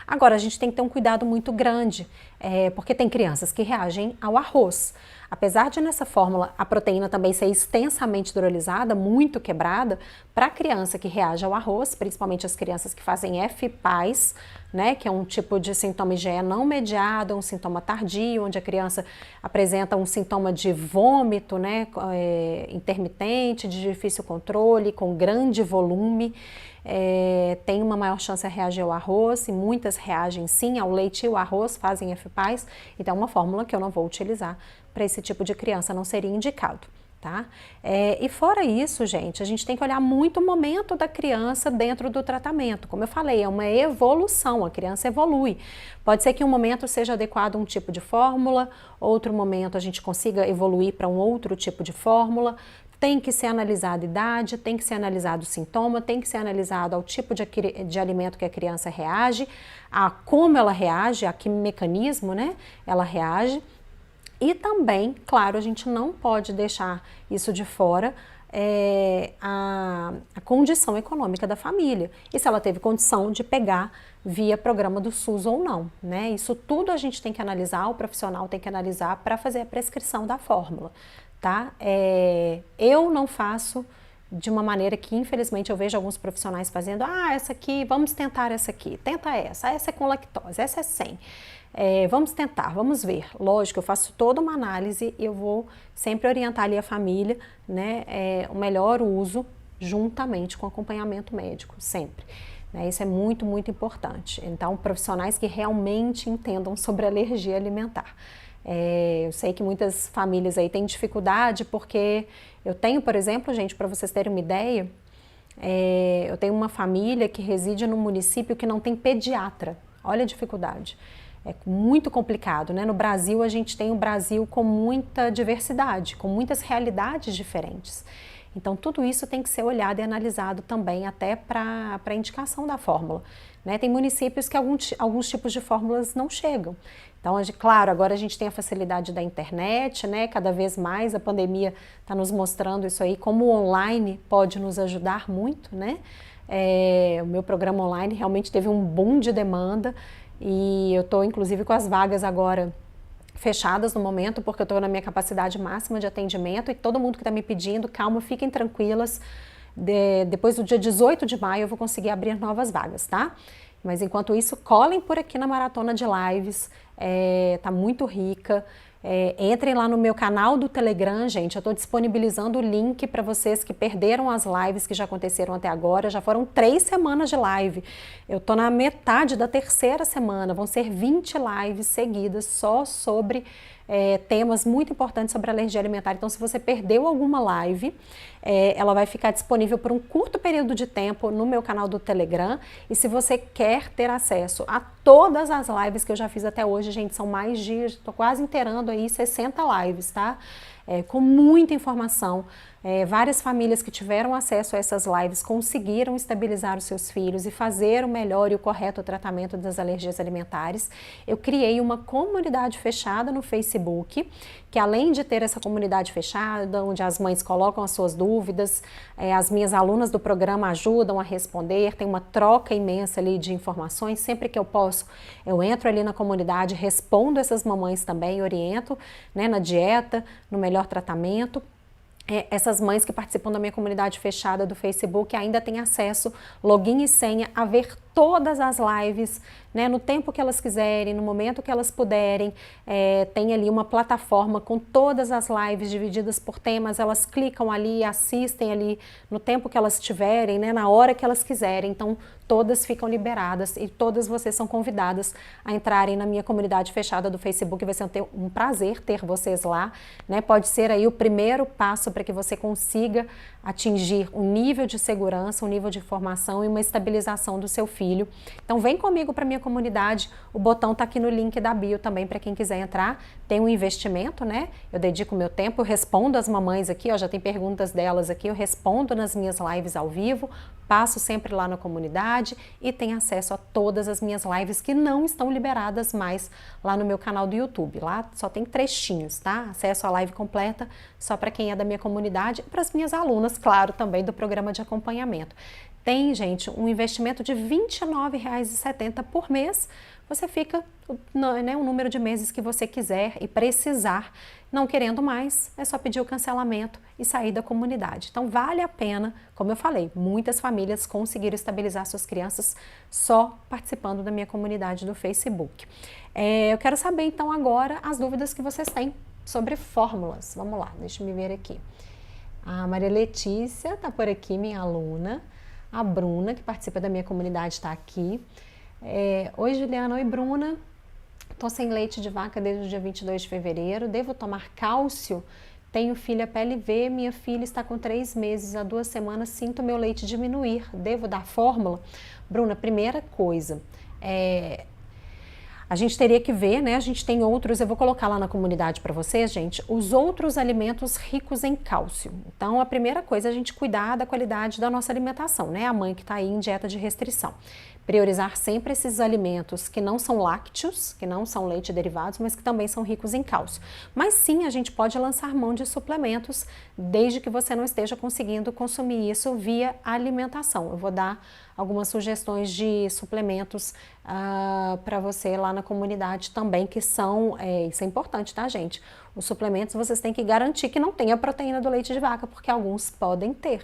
S1: Agora, a gente tem que ter um cuidado muito grande, porque tem crianças que reagem ao arroz. Apesar de nessa fórmula a proteína também ser extensamente hidrolisada, muito quebrada, para a criança que reage ao arroz, principalmente as crianças que fazem FPAS, né, que é um tipo de sintoma IgE não mediado, é um sintoma tardio, onde a criança apresenta um sintoma de vômito, né, intermitente, de difícil controle, com grande volume, tem uma maior chance a reagir ao arroz, e muitas reagem sim ao leite e o arroz, fazem FPAS, então é uma fórmula que eu não vou utilizar para esse tipo de criança, não seria indicado. Tá? E fora isso, gente, a gente tem que olhar muito o momento da criança dentro do tratamento. Como eu falei, é uma evolução, a criança evolui. Pode ser que um momento seja adequado a um tipo de fórmula, outro momento a gente consiga evoluir para um outro tipo de fórmula. Tem que ser analisada a idade, tem que ser analisado o sintoma, tem que ser analisado ao tipo de alimento que a criança reage, a como ela reage, a que mecanismo, né, ela reage. E também, claro, a gente não pode deixar isso de fora, a condição econômica da família. E se ela teve condição de pegar via programa do SUS ou não, né? Isso tudo a gente tem que analisar, o profissional tem que analisar para fazer a prescrição da fórmula, tá? Eu não faço de uma maneira que, infelizmente, eu vejo alguns profissionais fazendo, essa aqui, vamos tentar essa aqui, tenta essa é com lactose, essa é sem. Vamos tentar, vamos ver. Lógico, eu faço toda uma análise e eu vou sempre orientar ali a família, né, o melhor uso juntamente com acompanhamento médico, sempre. Né, isso é muito, muito importante. Então, profissionais que realmente entendam sobre alergia alimentar. Eu sei que muitas famílias aí têm dificuldade porque eu tenho, por exemplo, gente, para vocês terem uma ideia, eu tenho uma família que reside num município que não tem pediatra. Olha a dificuldade. É muito complicado, né? No Brasil, a gente tem um Brasil com muita diversidade, com muitas realidades diferentes. Então, tudo isso tem que ser olhado e analisado também até para a indicação da fórmula. Né? Tem municípios que alguns tipos de fórmulas não chegam. Então, claro, agora a gente tem a facilidade da internet, né? Cada vez mais a pandemia está nos mostrando isso aí, como o online pode nos ajudar muito, né? O meu programa online realmente teve um boom de demanda, e eu estou inclusive com as vagas agora fechadas no momento, porque eu estou na minha capacidade máxima de atendimento, e todo mundo que está me pedindo, calma, fiquem tranquilas, depois do dia 18 de maio eu vou conseguir abrir novas vagas, tá? Mas enquanto isso, colhem por aqui na maratona de lives, tá muito rica. Entrem lá no meu canal do Telegram, gente, eu estou disponibilizando o link para vocês que perderam as lives que já aconteceram até agora, já foram 3 semanas de live, eu estou na metade da 3ª semana, vão ser 20 lives seguidas só sobre temas muito importantes sobre alergia alimentar. Então, se você perdeu alguma live, ela vai ficar disponível por um curto período de tempo no meu canal do Telegram, e se você quer ter acesso a todas as lives que eu já fiz até hoje, gente, são mais de, estou quase inteirando aí 60 lives, tá? com muita informação. Várias famílias que tiveram acesso a essas lives conseguiram estabilizar os seus filhos e fazer o melhor e o correto tratamento das alergias alimentares. Eu criei uma comunidade fechada no Facebook, que além de ter essa comunidade fechada, onde as mães colocam as suas dúvidas, as minhas alunas do programa ajudam a responder, tem uma troca imensa ali de informações. Sempre que eu posso, eu entro ali na comunidade, respondo essas mamães também, oriento, né, na dieta, no melhor tratamento. Essas mães que participam da minha comunidade fechada do Facebook ainda têm acesso, login e senha, a ver todas as lives, né, no tempo que elas quiserem, no momento que elas puderem. Tem ali uma plataforma com todas as lives divididas por temas, elas clicam ali, assistem ali no tempo que elas tiverem, né, na hora que elas quiserem. Então, todas ficam liberadas e todas vocês são convidadas a entrarem na minha comunidade fechada do Facebook. Vai ser um prazer ter vocês lá, né? Pode ser aí o primeiro passo para que você consiga atingir um nível de segurança, um nível de informação e uma estabilização do seu filho. Então vem comigo para minha comunidade, o botão está aqui no link da bio também para quem quiser entrar. Tem um investimento, né? Eu dedico meu tempo, eu respondo as mamães aqui, ó, já tem perguntas delas aqui, eu respondo nas minhas lives ao vivo, passo sempre lá na comunidade e tenho acesso a todas as minhas lives que não estão liberadas mais lá no meu canal do YouTube. Lá só tem trechinhos, tá? Acesso à live completa só para quem é da minha comunidade e para as minhas alunas, claro, também do programa de acompanhamento. Tem, gente, um investimento de R$ 29,70 por mês. Você fica, né, o número de meses que você quiser e precisar. Não querendo mais, é só pedir o cancelamento e sair da comunidade. Então vale a pena, como eu falei, muitas famílias conseguiram estabilizar suas crianças só participando da minha comunidade do Facebook. Eu quero saber então agora as dúvidas que vocês têm sobre fórmulas. Vamos lá, deixa eu me ver aqui. A Maria Letícia está por aqui, minha aluna. A Bruna, que participa da minha comunidade, está aqui. Oi, Juliana. Oi, Bruna. Estou sem leite de vaca desde o dia 22 de fevereiro. Devo tomar cálcio? Tenho filha PLV. Minha filha está com 3 meses. Há 2 semanas sinto meu leite diminuir. Devo dar fórmula? Bruna, primeira coisa, a gente teria que ver, né? A gente tem outros, eu vou colocar lá na comunidade para vocês, gente, os outros alimentos ricos em cálcio. Então, a primeira coisa é a gente cuidar da qualidade da nossa alimentação, né? A mãe que está aí em dieta de restrição. Priorizar sempre esses alimentos que não são lácteos, que não são leite derivados, mas que também são ricos em cálcio. Mas sim, a gente pode lançar mão de suplementos, desde que você não esteja conseguindo consumir isso via alimentação. Eu vou dar algumas sugestões de suplementos para você lá na comunidade também, que são, isso é importante, tá, gente? Os suplementos vocês têm que garantir que não tenha proteína do leite de vaca, porque alguns podem ter.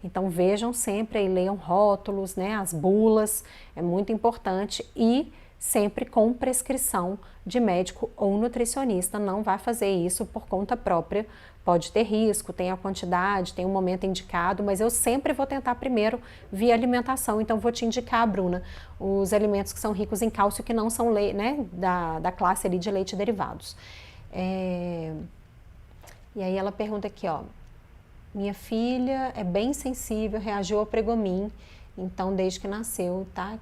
S1: Então vejam sempre e leiam rótulos, né, as bulas, é muito importante, e sempre com prescrição de médico ou nutricionista. Não vai fazer isso por conta própria, pode ter risco, tem a quantidade, tem um momento indicado, mas eu sempre vou tentar primeiro via alimentação. Então vou te indicar, Bruna, os alimentos que são ricos em cálcio, que não são, né, da classe ali de leite derivados. E aí ela pergunta aqui, ó, minha filha é bem sensível, reagiu ao Pregomin, então desde que nasceu, tá?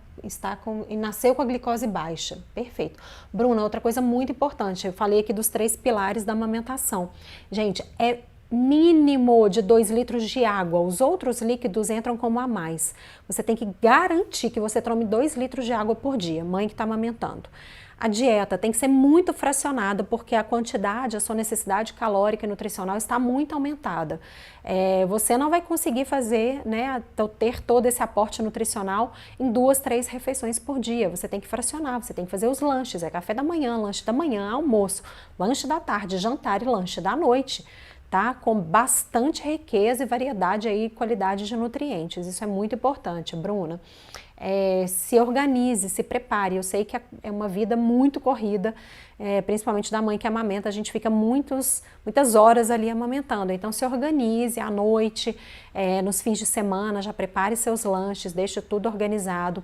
S1: Nasceu com a glicose baixa. Perfeito. Bruna, outra coisa muito importante, eu falei aqui dos 3 pilares da amamentação. Gente, é mínimo de 2 litros de água, os outros líquidos entram como a mais. Você tem que garantir que você tome 2 litros de água por dia, mãe que está amamentando. A dieta tem que ser muito fracionada, porque a quantidade, a sua necessidade calórica e nutricional está muito aumentada. Você não vai conseguir fazer, né, ter todo esse aporte nutricional em 2, 3 refeições por dia. Você tem que fracionar, você tem que fazer os lanches, café da manhã, lanche da manhã, almoço, lanche da tarde, jantar e lanche da noite, tá? Com bastante riqueza e variedade aí, qualidade de nutrientes. Isso é muito importante, Bruna. Se organize, se prepare. Eu sei que é uma vida muito corrida, principalmente da mãe que amamenta, a gente fica muitas horas ali amamentando. Então se organize à noite, nos fins de semana, já prepare seus lanches, deixe tudo organizado.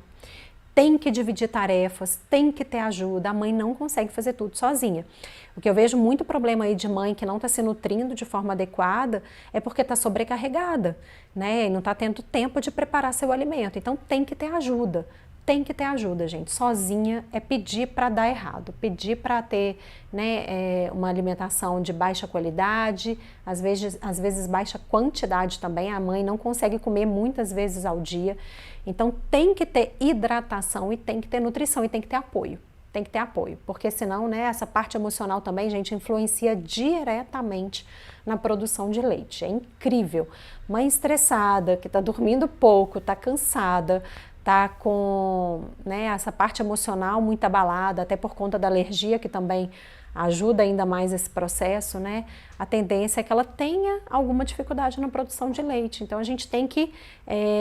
S1: Tem que dividir tarefas, tem que ter ajuda, a mãe não consegue fazer tudo sozinha. O que eu vejo muito problema aí de mãe que não está se nutrindo de forma adequada é porque está sobrecarregada, né? E não está tendo tempo de preparar seu alimento. Então tem que ter ajuda, tem que ter ajuda, gente. Sozinha é pedir para dar errado, pedir para ter, né, uma alimentação de baixa qualidade, às vezes baixa quantidade também. A mãe não consegue comer muitas vezes ao dia. Então tem que ter hidratação e tem que ter nutrição e tem que ter apoio. Tem que ter apoio, porque senão, né, essa parte emocional também, gente, influencia diretamente na produção de leite. É incrível. Mãe estressada, que está dormindo pouco, está cansada, tá com, né, essa parte emocional muito abalada, até por conta da alergia, que também ajuda ainda mais esse processo, né? A tendência é que ela tenha alguma dificuldade na produção de leite. Então a gente tem que,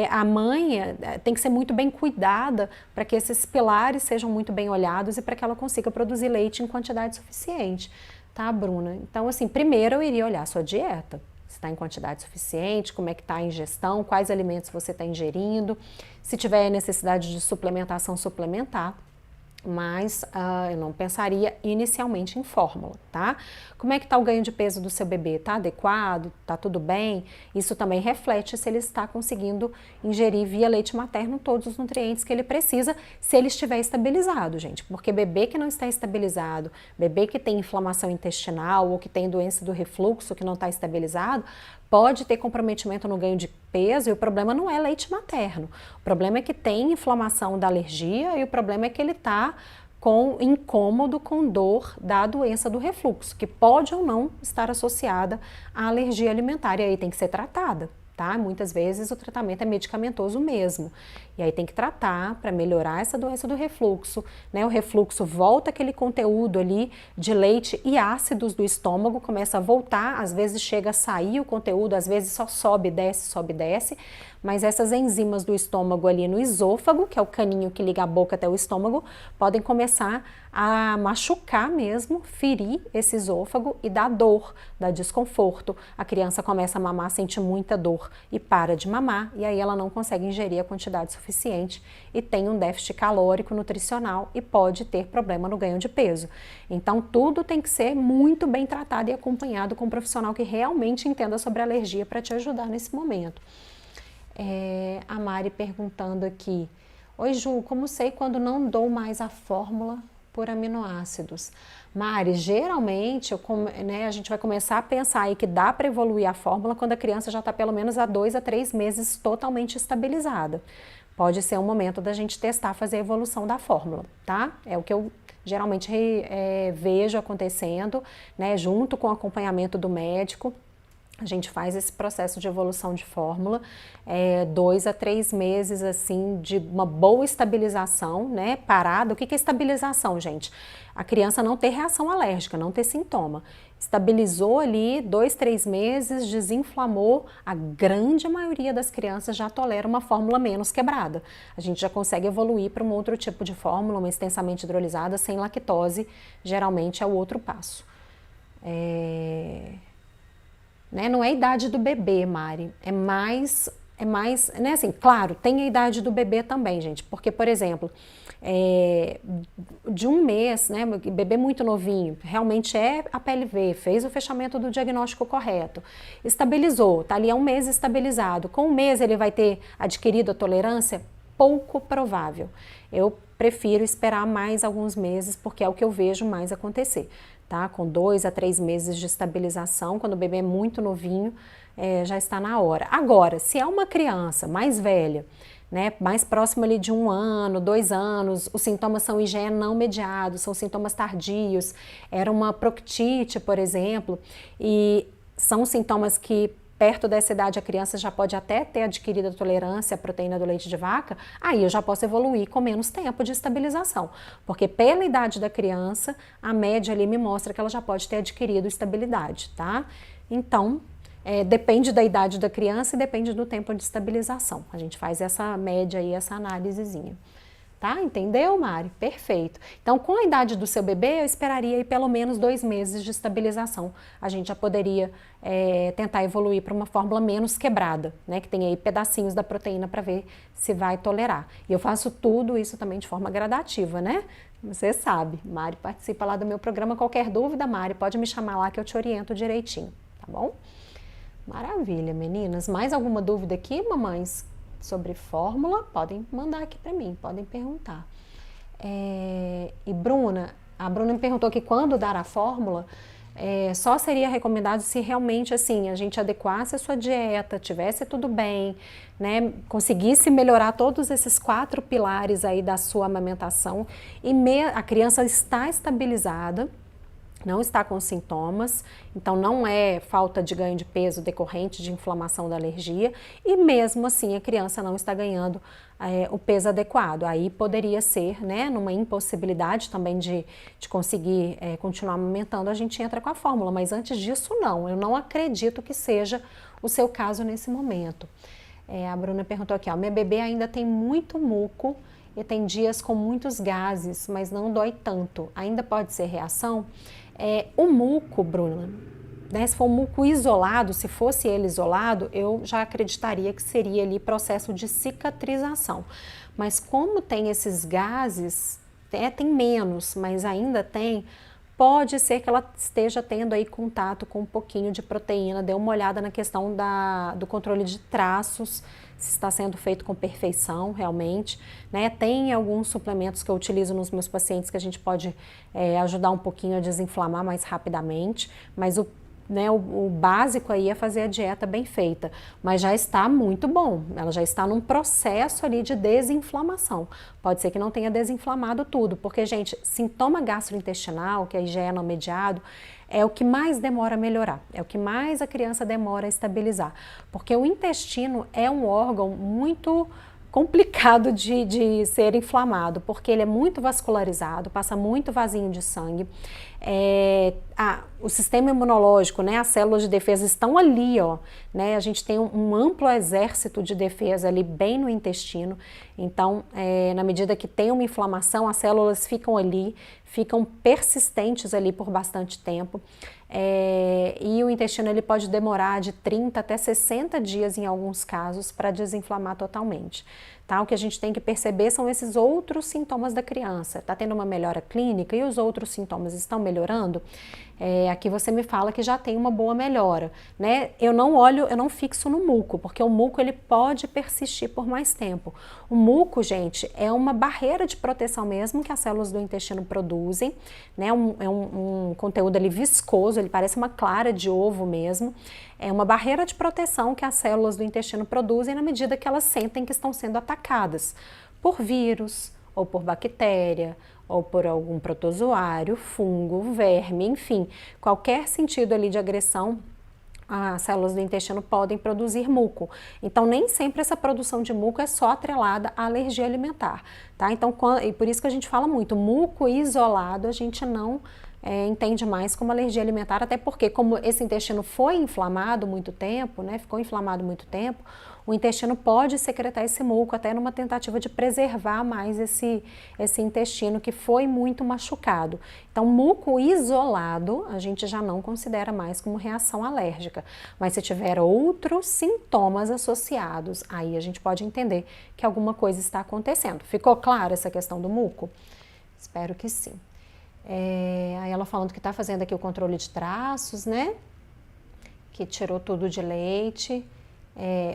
S1: a mãe tem que ser muito bem cuidada para que esses pilares sejam muito bem olhados e para que ela consiga produzir leite em quantidade suficiente, tá, Bruna? Então, assim, primeiro eu iria olhar a sua dieta. Se está em quantidade suficiente, como é que está a ingestão, quais alimentos você está ingerindo, se tiver necessidade de suplementação, suplementar, mas eu não pensaria inicialmente em fórmula, tá? Como é que está o ganho de peso do seu bebê? Tá adequado? Tá tudo bem? Isso também reflete se ele está conseguindo ingerir via leite materno todos os nutrientes que ele precisa, se ele estiver estabilizado, gente. Porque bebê que não está estabilizado, bebê que tem inflamação intestinal ou que tem doença do refluxo que não está estabilizado, pode ter comprometimento no ganho de peso e o problema não é leite materno. O problema é que tem inflamação da alergia e o problema é que ele está com incômodo, com dor da doença do refluxo, que pode ou não estar associada à alergia alimentar e aí tem que ser tratada. Tá? Muitas vezes o tratamento é medicamentoso mesmo. E aí tem que tratar para melhorar essa doença do refluxo, né? O refluxo volta aquele conteúdo ali de leite e ácidos do estômago, começa a voltar, às vezes chega a sair o conteúdo, às vezes só sobe e desce, mas essas enzimas do estômago ali no esôfago, que é o caninho que liga a boca até o estômago, podem começar a machucar mesmo, ferir esse esôfago e dar dor, dar desconforto. A criança começa a mamar, sente muita dor e para de mamar, e aí ela não consegue ingerir a quantidade suficiente e tem um déficit calórico nutricional e pode ter problema no ganho de peso. Então tudo tem que ser muito bem tratado e acompanhado com um profissional que realmente entenda sobre alergia para te ajudar nesse momento. A Mari perguntando aqui: oi Ju, como sei quando não dou mais a fórmula por aminoácidos? Mari, geralmente a gente vai começar a pensar aí que dá para evoluir a fórmula quando a criança já está pelo menos há 2 a 3 meses totalmente estabilizada. Pode ser um momento da gente testar, fazer a evolução da fórmula, tá? É o que eu geralmente vejo acontecendo, né, junto com o acompanhamento do médico. A gente faz esse processo de evolução de fórmula, 2 a 3 meses, assim, de uma boa estabilização, né, parada. O que é estabilização, gente? A criança não ter reação alérgica, não ter sintoma. Estabilizou ali 2, 3 meses, desinflamou, a grande maioria das crianças já tolera uma fórmula menos quebrada. A gente já consegue evoluir para um outro tipo de fórmula, uma extensamente hidrolisada, sem lactose, geralmente é o outro passo. Né? Não é a idade do bebê, Mari, é mais, né, assim, claro, tem a idade do bebê também, gente, porque, por exemplo, de 1 mês, né, bebê muito novinho, realmente é a PLV, fez o fechamento do diagnóstico correto, estabilizou, tá ali há 1 mês estabilizado, com 1 mês ele vai ter adquirido a tolerância? Pouco provável. Eu prefiro esperar mais alguns meses, porque é o que eu vejo mais acontecer. Tá? Com 2 a 3 meses de estabilização, quando o bebê é muito novinho, já está na hora. Agora, se é uma criança mais velha, né, mais próxima ali de 1 ano, 2 anos, os sintomas são IgE não mediados, são sintomas tardios, era uma proctite, por exemplo, e são sintomas que perto dessa idade a criança já pode até ter adquirido a tolerância à proteína do leite de vaca, aí eu já posso evoluir com menos tempo de estabilização, porque pela idade da criança, a média ali me mostra que ela já pode ter adquirido estabilidade, tá? Então, depende da idade da criança e depende do tempo de estabilização. A gente faz essa média aí, essa análisezinha. Tá? Entendeu, Mari? Perfeito. Então, com a idade do seu bebê, eu esperaria aí pelo menos 2 meses de estabilização. A gente já poderia tentar evoluir para uma fórmula menos quebrada, né? Que tem aí pedacinhos da proteína para ver se vai tolerar. E eu faço tudo isso também de forma gradativa, né? Você sabe, Mari participa lá do meu programa. Qualquer dúvida, Mari, pode me chamar lá que eu te oriento direitinho, tá bom? Maravilha, meninas. Mais alguma dúvida aqui, mamães? sobre fórmula, podem mandar aqui para mim, podem perguntar. E Bruna, a Bruna me perguntou que quando dar a fórmula, só seria recomendado se realmente assim a gente adequasse a sua dieta, tivesse tudo bem, né, conseguisse melhorar todos esses 4 pilares aí da sua amamentação e a criança está estabilizada, não está com sintomas, então não é falta de ganho de peso decorrente de inflamação da alergia e mesmo assim a criança não está ganhando o peso adequado. Aí poderia ser, né, numa impossibilidade também de conseguir continuar amamentando, a gente entra com a fórmula, mas antes disso não, eu não acredito que seja o seu caso nesse momento. A Bruna perguntou aqui, ó, minha bebê ainda tem muito muco e tem dias com muitos gases, mas não dói tanto, ainda pode ser reação? O muco, Bruna, né, se for um muco isolado, se fosse ele isolado, eu já acreditaria que seria ali processo de cicatrização. Mas como tem esses gases, tem menos, mas ainda tem, pode ser que ela esteja tendo aí contato com um pouquinho de proteína. Dê uma olhada na questão do controle de traços, se está sendo feito com perfeição realmente, né? Tem alguns suplementos que eu utilizo nos meus pacientes que a gente pode ajudar um pouquinho a desinflamar mais rapidamente, mas o básico aí é fazer a dieta bem feita, mas já está muito bom, ela já está num processo ali de desinflamação. Pode ser que não tenha desinflamado tudo, porque, gente, sintoma gastrointestinal, que é IgE não mediado, é o que mais demora a melhorar, é o que mais a criança demora a estabilizar, porque o intestino é um órgão muito complicado de ser inflamado, porque ele é muito vascularizado, passa muito vasinho de sangue, o sistema imunológico, né, as células de defesa estão ali, ó, né, a gente tem um amplo exército de defesa ali bem no intestino, então na medida que tem uma inflamação, as células ficam ali, ficam persistentes ali por bastante tempo, e o intestino ele pode demorar de 30 até 60 dias em alguns casos para desinflamar totalmente. Tá? O que a gente tem que perceber são esses outros sintomas da criança. Está tendo uma melhora clínica e os outros sintomas estão melhorando? Aqui você me fala que já tem uma boa melhora, né? Eu não fixo no muco, porque o muco ele pode persistir por mais tempo. O muco, gente, é uma barreira de proteção mesmo que as células do intestino produzem, né? É um conteúdo ali viscoso, ele parece uma clara de ovo mesmo. É uma barreira de proteção que as células do intestino produzem na medida que elas sentem que estão sendo atacadas por vírus, ou por bactéria, ou por algum protozoário, fungo, verme, enfim, qualquer sentido ali de agressão, as células do intestino podem produzir muco. Então, nem sempre essa produção de muco é só atrelada à alergia alimentar, tá? Então, e por isso que a gente fala muito, muco isolado a gente não entende mais como alergia alimentar, até porque como esse intestino foi inflamado muito tempo, né, ficou inflamado muito tempo, o intestino pode secretar esse muco até numa tentativa de preservar mais esse intestino que foi muito machucado. Então, muco isolado a gente já não considera mais como reação alérgica, mas se tiver outros sintomas associados, aí a gente pode entender que alguma coisa está acontecendo. Ficou clara essa questão do muco? Espero que sim. Aí ela falando que está fazendo aqui o controle de traços, né? Que tirou tudo de leite.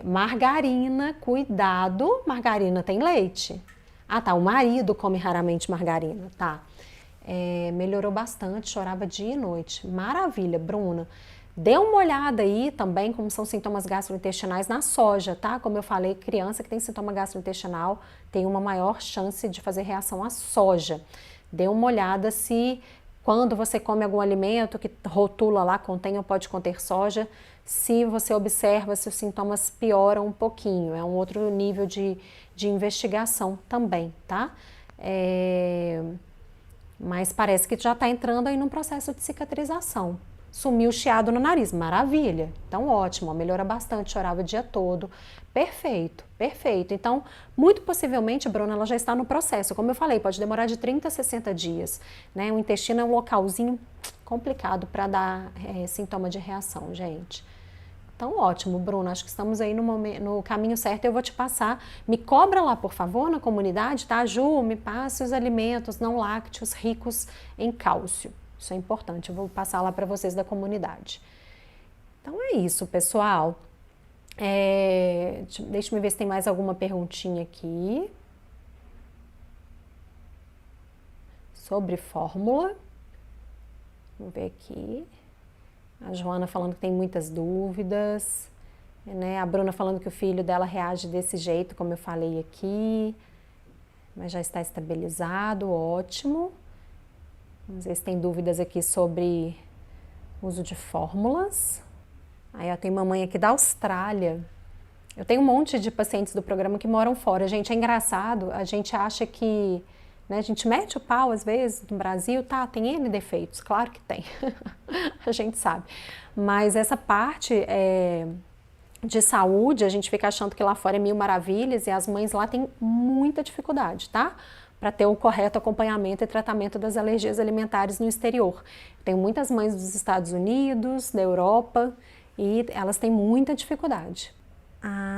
S1: Margarina, cuidado, margarina tem leite. Ah, tá, o marido come raramente margarina, tá. Melhorou bastante, chorava dia e noite. Maravilha, Bruna. Dê uma olhada aí também como são sintomas gastrointestinais na soja, tá? Como eu falei, criança que tem sintoma gastrointestinal tem uma maior chance de fazer reação à soja. Dê uma olhada se quando você come algum alimento que rotula lá, contém ou pode conter soja, se você observa se os sintomas pioram um pouquinho, é um outro nível de investigação também, tá? Mas parece que já está entrando aí num processo de cicatrização. Sumiu o chiado no nariz, maravilha, então ótimo, melhora bastante, chorava o dia todo, perfeito, perfeito. Então, muito possivelmente, Bruna, ela já está no processo, como eu falei, pode demorar de 30 a 60 dias, né? O intestino é um localzinho complicado para dar sintoma de reação, gente. Então, ótimo, Bruna, acho que estamos aí no caminho certo, eu vou te passar, me cobra lá, por favor, na comunidade, tá? Ju, me passe os alimentos não lácteos ricos em cálcio. Isso é importante, eu vou passar lá para vocês da comunidade. Então é isso, pessoal. Deixa eu ver se tem mais alguma perguntinha aqui. Sobre fórmula. Vamos ver aqui. A Joana falando que tem muitas dúvidas. Né? A Bruna falando que o filho dela reage desse jeito, como eu falei aqui. Mas já está estabilizado, ótimo. Vamos ver se tem dúvidas aqui sobre uso de fórmulas. Aí ó, tem mamãe aqui da Austrália. Eu tenho um monte de pacientes do programa que moram fora. Gente, é engraçado, a gente acha que, né, a gente mete o pau às vezes no Brasil, tá, tem N defeitos, claro que tem, a gente sabe. Mas essa parte de saúde, a gente fica achando que lá fora é mil maravilhas e as mães lá têm muita dificuldade, tá? Para ter o correto acompanhamento e tratamento das alergias alimentares no exterior. Tenho muitas mães dos Estados Unidos, da Europa, e elas têm muita dificuldade.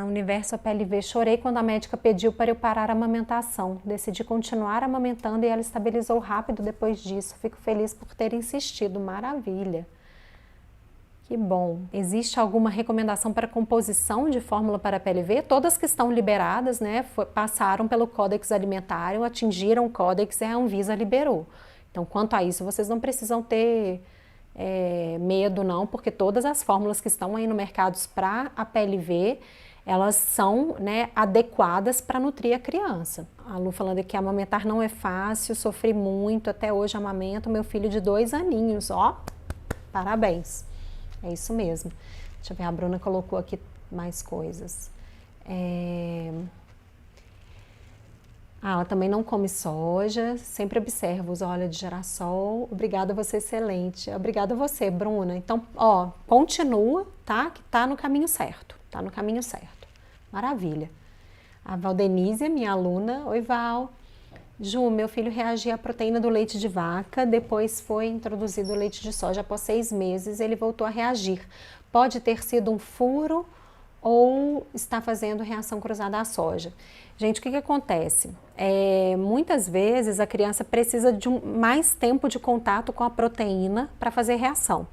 S1: Universo PLV, chorei quando a médica pediu para eu parar a amamentação. Decidi continuar amamentando e ela estabilizou rápido depois disso. Fico feliz por ter insistido. Maravilha. Que bom. Existe alguma recomendação para composição de fórmula para PLV? Todas que estão liberadas, né, passaram pelo Códex Alimentário, atingiram o Códex e a Anvisa liberou. Então, quanto a isso, vocês não precisam ter medo não, porque todas as fórmulas que estão aí no mercado para a PLV, elas são, né, adequadas para nutrir a criança. A Lu falando aqui, amamentar não é fácil, sofri muito, até hoje amamento meu filho de 2 aninhos, ó, parabéns. É isso mesmo. Deixa eu ver, a Bruna colocou aqui mais coisas. Ela também não come soja, sempre observa os óleos de girassol. Obrigada, você excelente. Obrigada a você, Bruna. Então, ó, continua, tá? Que tá no caminho certo. Tá no caminho certo. Maravilha. A Valdenise, minha aluna. Oi, Val. Ju, meu filho reagia à proteína do leite de vaca, depois foi introduzido o leite de soja. Após 6 meses, ele voltou a reagir. Pode ter sido um furo ou está fazendo reação cruzada à soja. Gente, o que acontece? Muitas vezes a criança precisa de mais tempo de contato com a proteína para fazer reação.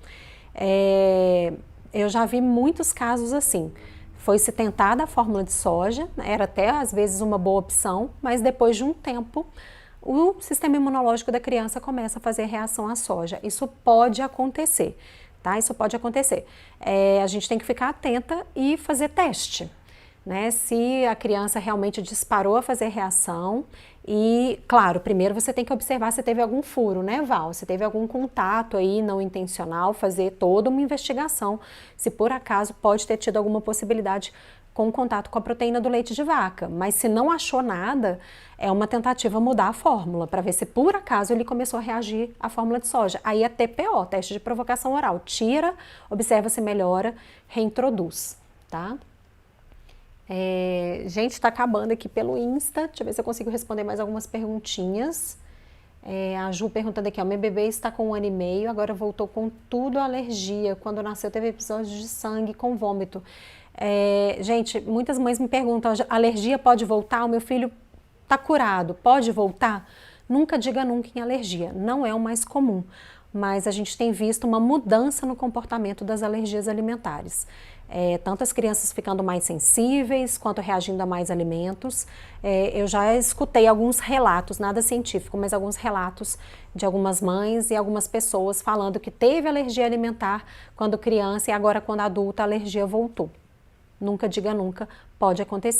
S1: Eu já vi muitos casos assim. Foi-se tentada a fórmula de soja, era até às vezes uma boa opção, mas depois de um tempo o sistema imunológico da criança começa a fazer reação à soja. Isso pode acontecer, tá? Isso pode acontecer. A gente tem que ficar atenta e fazer teste, né? Se a criança realmente disparou a fazer reação e, claro, primeiro você tem que observar se teve algum furo, né, Val? Se teve algum contato aí não intencional, fazer toda uma investigação, se por acaso pode ter tido alguma possibilidade com contato com a proteína do leite de vaca. Mas se não achou nada, é uma tentativa mudar a fórmula, para ver se por acaso ele começou a reagir à fórmula de soja. Aí é TPO, teste de provocação oral. Tira, observa se melhora, reintroduz, tá? Gente, está acabando aqui pelo Insta. Deixa eu ver se eu consigo responder mais algumas perguntinhas. A Ju perguntando aqui, ó, meu bebê está com 1 ano e meio, agora voltou com tudo alergia. Quando nasceu teve episódios de sangue com vômito. Gente, muitas mães me perguntam, a alergia pode voltar? O meu filho está curado, pode voltar? Nunca diga nunca em alergia, não é o mais comum. Mas a gente tem visto uma mudança no comportamento das alergias alimentares. Tanto as crianças ficando mais sensíveis, quanto reagindo a mais alimentos. Eu já escutei alguns relatos, nada científico, mas alguns relatos de algumas mães e algumas pessoas falando que teve alergia alimentar quando criança e agora quando adulta a alergia voltou. Nunca diga nunca, pode acontecer.